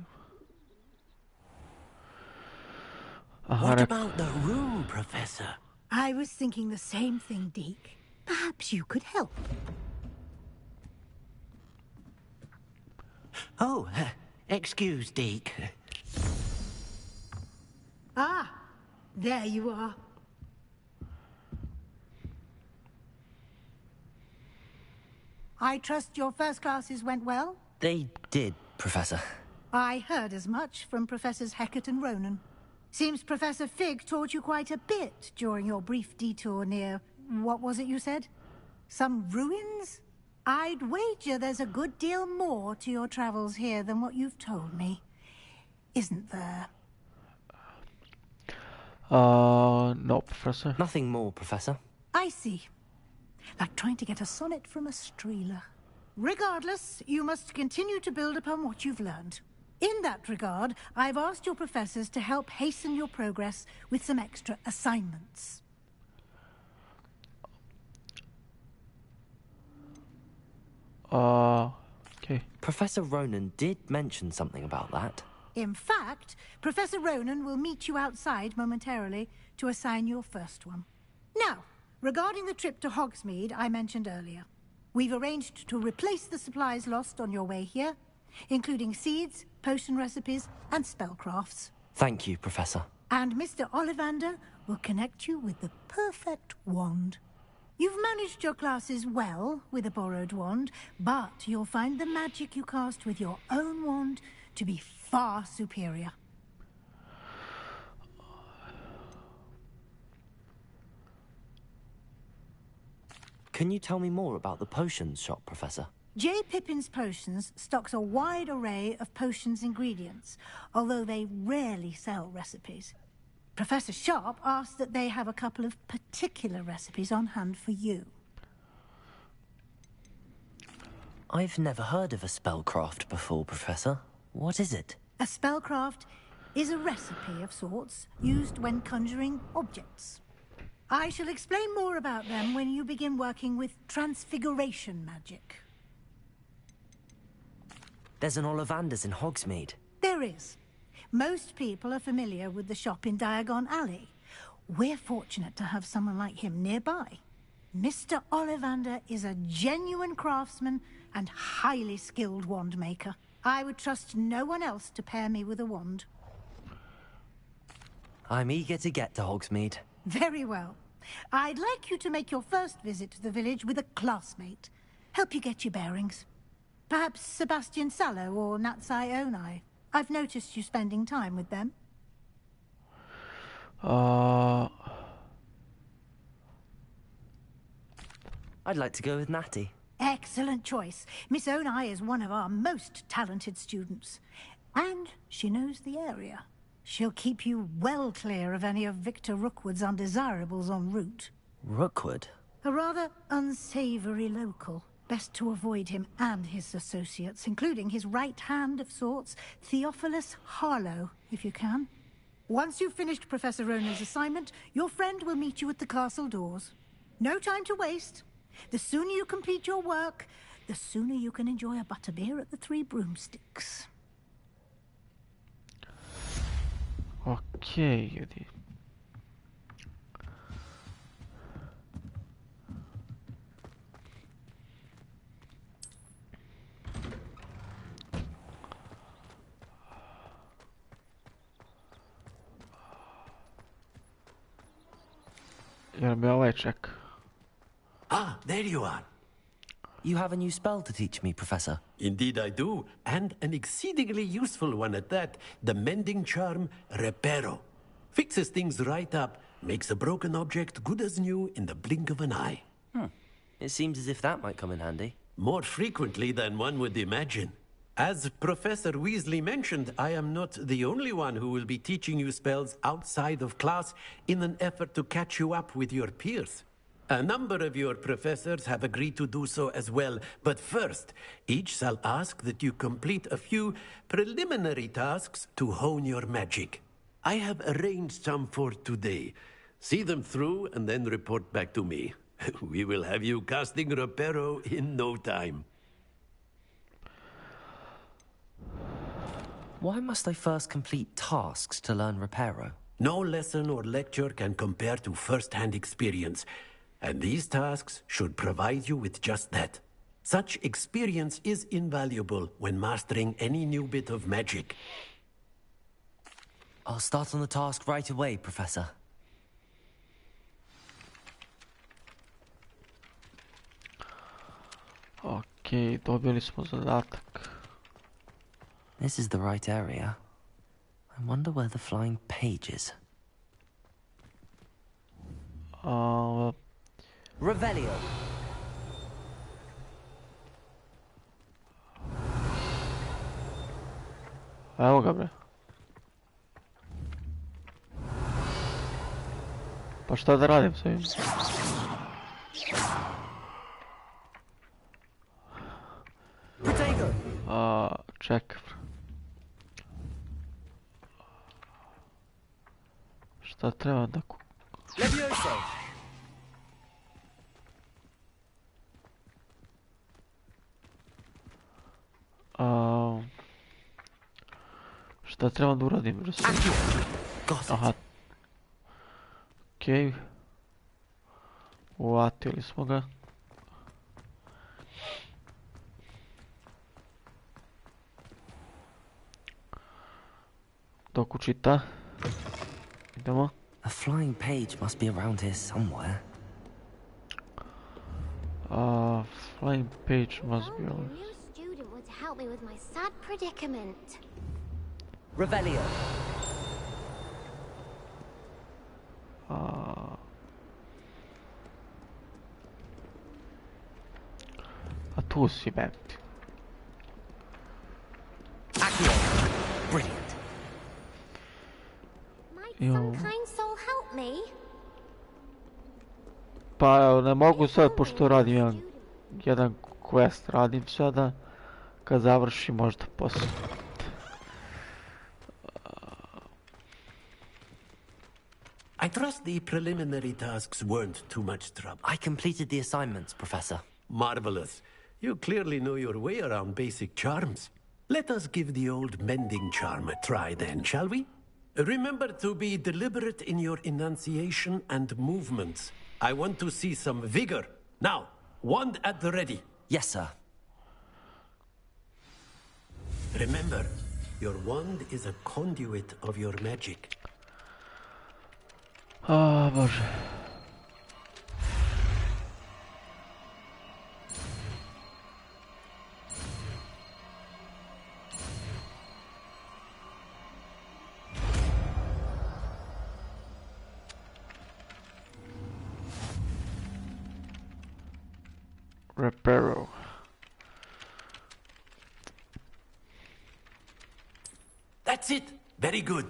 Speaker 4: What about the room, Professor?
Speaker 10: I was thinking the same thing, Deke. Perhaps you could help.
Speaker 4: Oh, excuse, Deke.
Speaker 10: Ah, there you are. I trust your first classes went well?
Speaker 4: They did, Professor.
Speaker 10: I heard as much from Professors Hecat and Ronan. Seems Professor Fig taught you quite a bit during your brief detour near... what was it you said? Some ruins? I'd wager there's a good deal more to your travels here than what you've told me. Isn't there?
Speaker 1: No, Professor.
Speaker 4: Nothing more, Professor.
Speaker 10: I see. Like trying to get a sonnet from a streeler. Regardless, you must continue to build upon what you've learned. In that regard, I've asked your professors to help hasten your progress with some extra assignments.
Speaker 1: Okay.
Speaker 4: Professor Ronan did mention something about that.
Speaker 10: In fact, Professor Ronan will meet you outside momentarily to assign your first one. Now, regarding the trip to Hogsmeade I mentioned earlier, we've arranged to replace the supplies lost on your way here, including seeds, potion recipes, and spellcrafts.
Speaker 4: Thank you, Professor.
Speaker 10: And Mr. Ollivander will connect you with the perfect wand. You've managed your classes well with a borrowed wand, but you'll find the magic you cast with your own wand to be far superior.
Speaker 4: Can you tell me more about the potions shop, Professor?
Speaker 10: J. Pippin's Potions stocks a wide array of potions ingredients, although they rarely sell recipes. Professor Sharp asked that they have a couple of particular recipes on hand for you.
Speaker 4: I've never heard of a spellcraft before, Professor. What is it?
Speaker 10: A spellcraft is a recipe of sorts used when conjuring objects. I shall explain more about them when you begin working with transfiguration magic.
Speaker 4: There's an Ollivander's in Hogsmeade.
Speaker 10: There is. Most people are familiar with the shop in Diagon Alley. We're fortunate to have someone like him nearby. Mr. Ollivander is a genuine craftsman and highly skilled wand maker. I would trust no one else to pair me with a wand.
Speaker 4: I'm eager to get to Hogsmeade.
Speaker 10: Very well. I'd like you to make your first visit to the village with a classmate. Help you get your bearings. Perhaps Sebastian Sallow or Natsai Onai. I've noticed you spending time with them.
Speaker 4: I'd like to go with Natty.
Speaker 10: Excellent choice. Miss Onai is one of our most talented students. And she knows the area. She'll keep you well clear of any of Victor Rookwood's undesirables en route.
Speaker 4: Rookwood?
Speaker 10: A rather unsavory local. Best to avoid him and his associates, including his right hand of sorts, Theophilus Harlow, if you can. Once you've finished Professor Ronan's assignment, your friend will meet you at the castle doors. No time to waste. The sooner you complete your work, the sooner you can enjoy a butterbeer at the Three Broomsticks.
Speaker 1: Okay, ljudi. Jel mi ovaj ček?
Speaker 8: Ah, there you are.
Speaker 4: You have a new spell to teach me, Professor.
Speaker 8: Indeed I do, and an exceedingly useful one at that. The mending charm, Reparo. Fixes things right up, makes a broken object good as new in the blink of an eye.
Speaker 4: It seems as if that might come in handy.
Speaker 8: More frequently than one would imagine. As Professor Weasley mentioned, I am not the only one who will be teaching you spells outside of class in an effort to catch you up with your peers. A number of your professors have agreed to do so as well, but first, each shall ask that you complete a few preliminary tasks to hone your magic. I have arranged some for today. See them through and then report back to me. We will have you casting Reparo in no time.
Speaker 4: Why must I first complete tasks to learn Reparo?
Speaker 8: No lesson or lecture can compare to first-hand experience, and these tasks should provide you with just that. Such experience is invaluable when mastering any new bit of magic.
Speaker 4: I'll start on the task right away, Professor.
Speaker 1: Ok, dobili smo zadatak.
Speaker 4: This is the right area. I wonder where the flying page is. Revelio.
Speaker 1: Evo ga, bre. Pa šta da radim s ovim? Čekaj. Šta treba da šta treba da uradim? Aha. Okej. Uvatili smo ga. Dok učita. Idemo.
Speaker 4: A flying page must be around here somewhere.
Speaker 1: Flying page must be around.
Speaker 7: A new student would help me with my sad predicament.
Speaker 4: Revelio.
Speaker 1: A tu si, bebti.
Speaker 4: Brilliant.
Speaker 7: Some kind soul help me.
Speaker 1: Pa ne mogu sad, pošto radim jedan quest, radim sada. Kad završim možda poslije.
Speaker 8: I trust the preliminary tasks weren't too much trouble.
Speaker 4: I completed the assignments, Professor.
Speaker 8: Marvelous. You clearly know your way around basic charms. Let us give the old mending charm a try then, shall we? Remember to be deliberate in your enunciation and movements. I want to see some vigor. Now, wand at the ready.
Speaker 4: Yes, sir.
Speaker 8: Remember, your wand is a conduit of your magic.
Speaker 1: Bože. Reparo.
Speaker 8: That's it. Very good.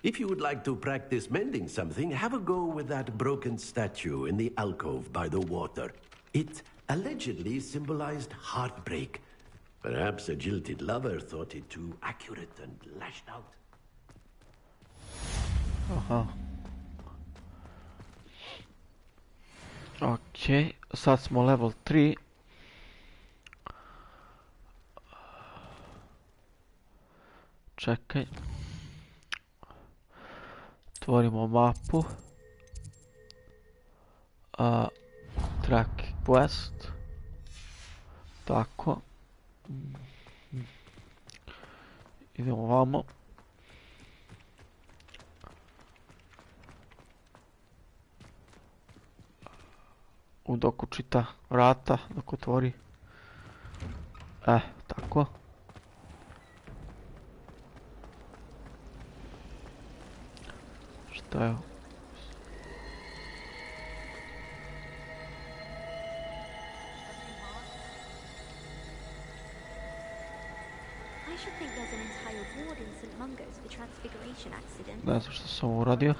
Speaker 8: If you would like to practice mending something, have a go with that broken statue in the alcove by the water. It allegedly symbolized heartbreak. Perhaps a jilted lover thought it too accurate and lashed out.
Speaker 1: Aha. Ok, sad smo level 3. Čekaj. Otvorimo mapu. Track quest. Tako. Idemo vamo. Dok učita vrata, dok otvori. Tako. Šta je?
Speaker 14: I should think there's an entire ward in St. Mungo's for transfiguration accident.
Speaker 1: Ne znam što sam uradio.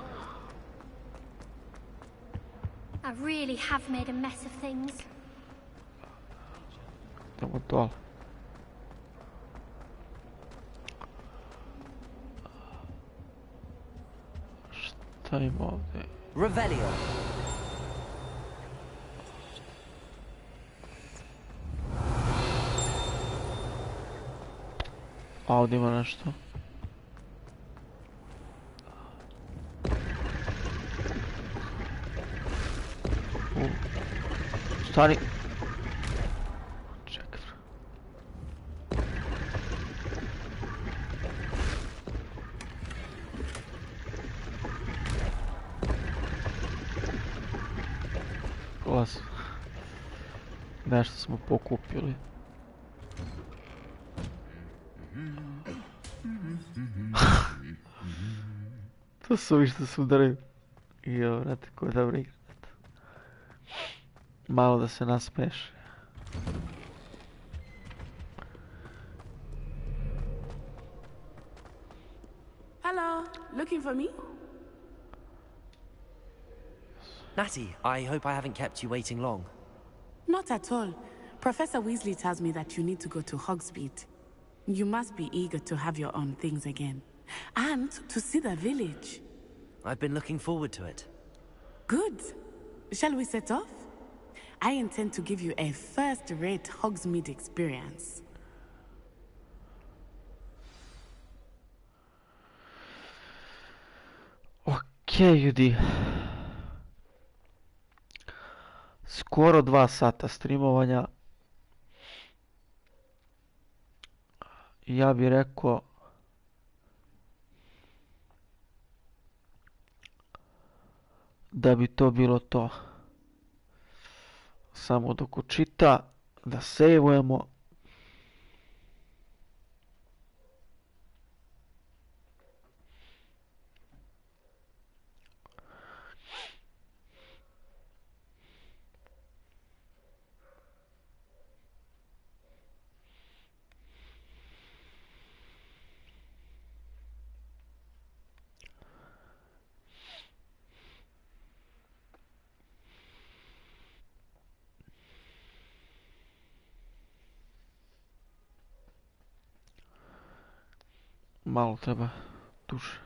Speaker 7: I really have made a mess of things.
Speaker 1: Idemo dole. Šta ima ovdje?
Speaker 4: Revelio.
Speaker 1: Ovdje ima nešto. stani. Čekaj. Prolaz. Nešto smo pokupili. To su ovi što se udaraju. Jo, vrate, ko je dobro igra. Malo da se nasmeš.
Speaker 19: Hello, looking for me?
Speaker 4: Natty, I hope I haven't kept you waiting long.
Speaker 19: Not at all. Professor Weasley tells me that you need to go to Hogsmeade. You must be eager to have your own things again. And to see the village.
Speaker 4: I've been looking forward to it.
Speaker 19: Good. Shall we set off? I intend to give you a first-rate Hogsmeade experience.
Speaker 1: Okej, ljudi. Skoro 2 sata streamovanja. Ja bih rekao da bi to bilo to. Samo dok učita, da sejvujemo. Malo treba duže.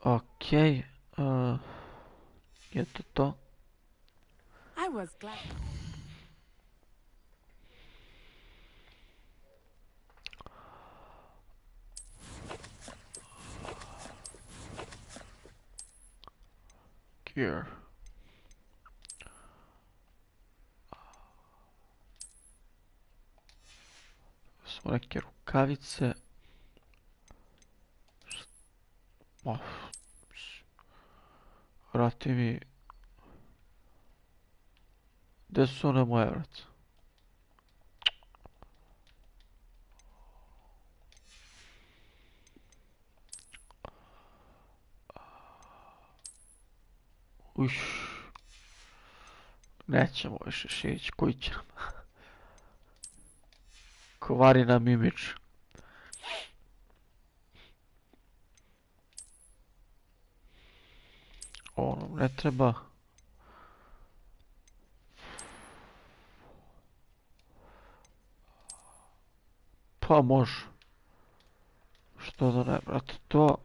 Speaker 1: Okej. Je to.
Speaker 19: I was glad.
Speaker 1: Gear. Su neke rukavice. Vrati mi. Gde su one moje, vrati? Uš. Nećemo više šići kućama. Kvari nam imidž. Ovo nam ne treba. Pa može. Što da ne, brate, to.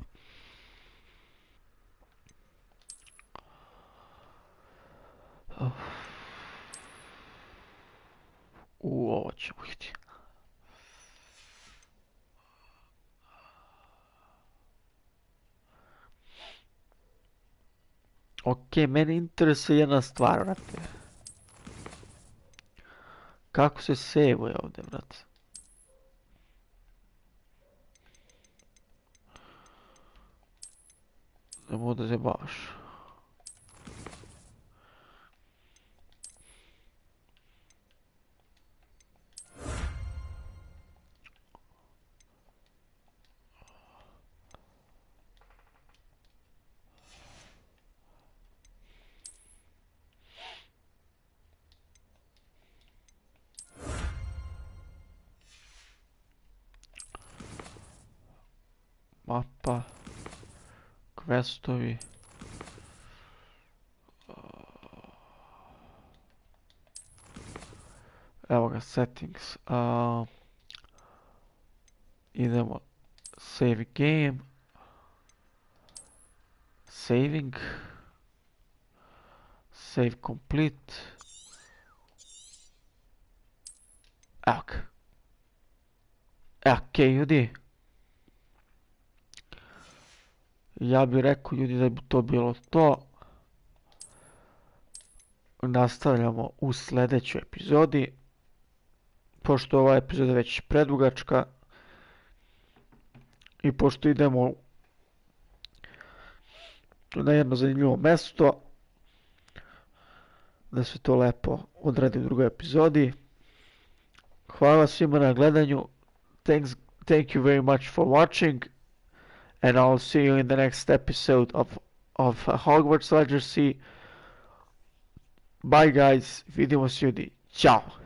Speaker 1: Ovo ćemo htjeti. Okej, mene interesuje jedna stvar, brate. Kako se sejvuje ovdje, brate? Ne mogu da zajebavaš. Mapa, questovi, evo ga settings, idemo save game, saving, save complete, Evo ga. Okej, ljudi. Ja bih rekao, ljudi, da bi to bilo to. Nastavljamo u sljedećoj epizodi. Pošto ova epizoda već predugačka. I pošto idemo na jedno zanimljivo mesto. Da se to lepo odradi u drugoj epizodi. Hvala svima na gledanju. Thank you very much for watching. And I'll see you in the next episode of Hogwarts Legacy. Bye guys. Vidimo se, ljudi. Ćao.